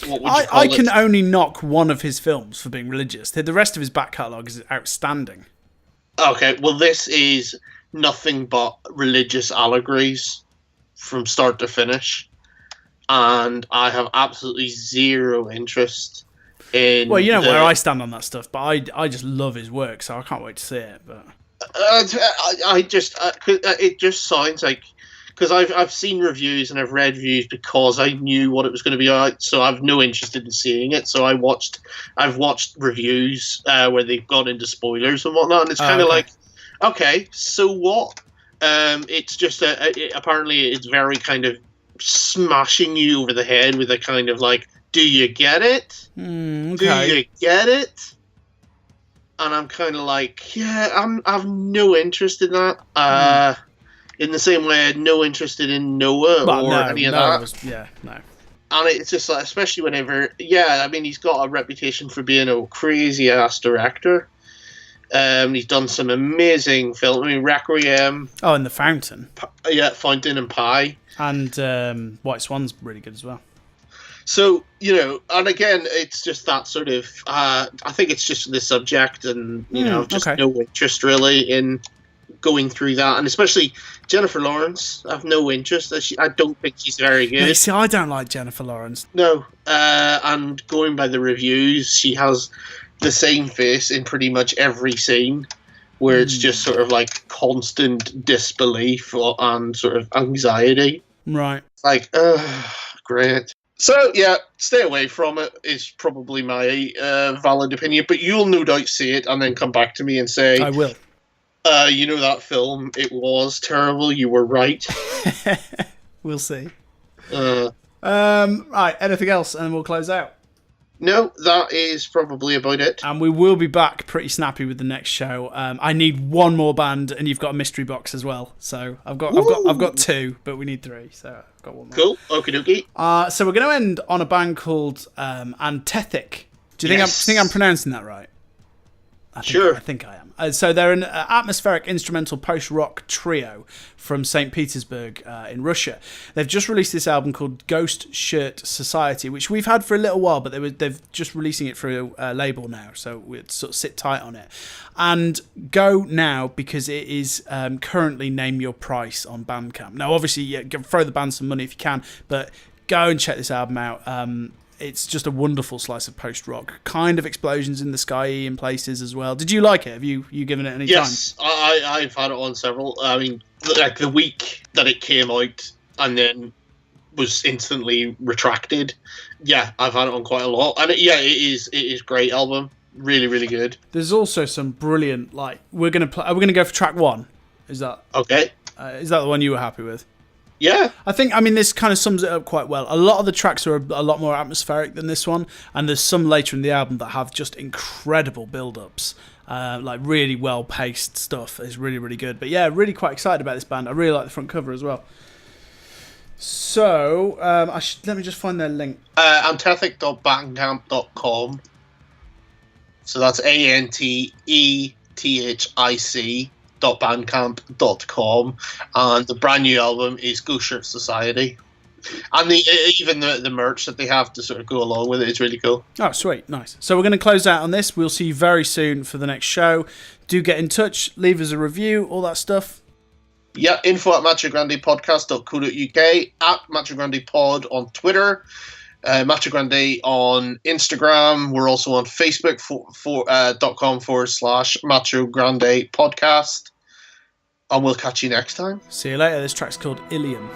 What would you call I can only knock one of his films for being religious. The rest of his back catalogue is outstanding. Okay, well, this is nothing but religious allegories from start to finish, and I have absolutely zero interest in. Well, where I stand on that stuff, but I just love his work, so I can't wait to see it. But it just sounds like. Because I've seen reviews and I've read reviews because I knew what it was going to be like, so I've no interest in seeing it. So I've watched reviews where they've gone into spoilers and whatnot, and it's kind of like, okay, so what? It's just apparently it's very kind of smashing you over the head with a kind of like, do you get it? Okay. Do you get it? And I'm kind of like, yeah, I've no interest in that. In the same way I had no interest in Noah any of that. No. And it's just like, especially whenever, he's got a reputation for being a crazy-ass director. He's done some amazing films. I mean, Requiem, Oh, and The Fountain. Fountain and Pie. And White Swan's really good as well. So, and again, it's just that sort of, I think it's just the subject and, just okay. no interest really in going through that. And especially Jennifer Lawrence, I have no interest. I don't think she's very good. No, you see, I don't like Jennifer Lawrence. No. And going by the reviews, she has the same face in pretty much every scene, where it's just sort of like constant disbelief and sort of anxiety. Right. Like, great. So, yeah, stay away from it is probably my valid opinion, but you'll no doubt see it and then come back to me and say, I will. That film, it was terrible, you were right. We'll see. Right, anything else and we'll close out? No, that is probably about it. And we will be back pretty snappy with the next show. I need one more band, and you've got a mystery box as well. So I've got two, but we need three. So I've got one more. Cool. Okie dokie. So we're going to end on a band called Antethic. Do you think I'm pronouncing that right? Sure. I think I am. So they're an atmospheric instrumental post-rock trio from St. Petersburg in Russia. They've just released this album called Ghost Shirt Society, which we've had for a little while, but they've just releasing it through a label now, so we sort of sit tight on it. And go now, because it is currently Name Your Price on Bandcamp. Now, obviously, throw the band some money if you can, but go and check this album out. It's just a wonderful slice of post-rock. Kind of explosions in the sky in places as well. Did you like it? Have you given it any time? Yes, I've had it on several. I mean, like the week that it came out and then was instantly retracted. Yeah, I've had it on quite a lot. And it is great album. Really, really good. There's also some brilliant, like, are we going to go for track one? Is that okay? Is that the one you were happy with? Yeah. I mean, this kind of sums it up quite well. A lot of the tracks are a lot more atmospheric than this one, and there's some later in the album that have just incredible build-ups, like really well-paced stuff. It's really, really good. But yeah, really quite excited about this band. I really like the front cover as well. So, let me just find their link. Antethic.bandcamp.com. So that's ANTETHIC.bandcamp.com, and the brand new album is Ghost Shirt Society, and even the merch that they have to sort of go along with it is really cool. Oh, sweet, nice. So we're going to close out on this. We'll see you very soon for the next show. Do get in touch, leave us a review, all that stuff. Yeah, info at machograndepodcast.co.uk, at Macho Grande Pod on Twitter, Macho Grande on Instagram. We're also on Facebook .com/Macho Grande Podcast. And we'll catch you next time. See you later. This track's called Ilium.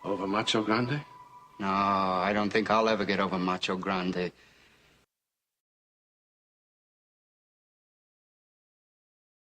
Over Macho Grande? No, I don't think I'll ever get over Macho Grande.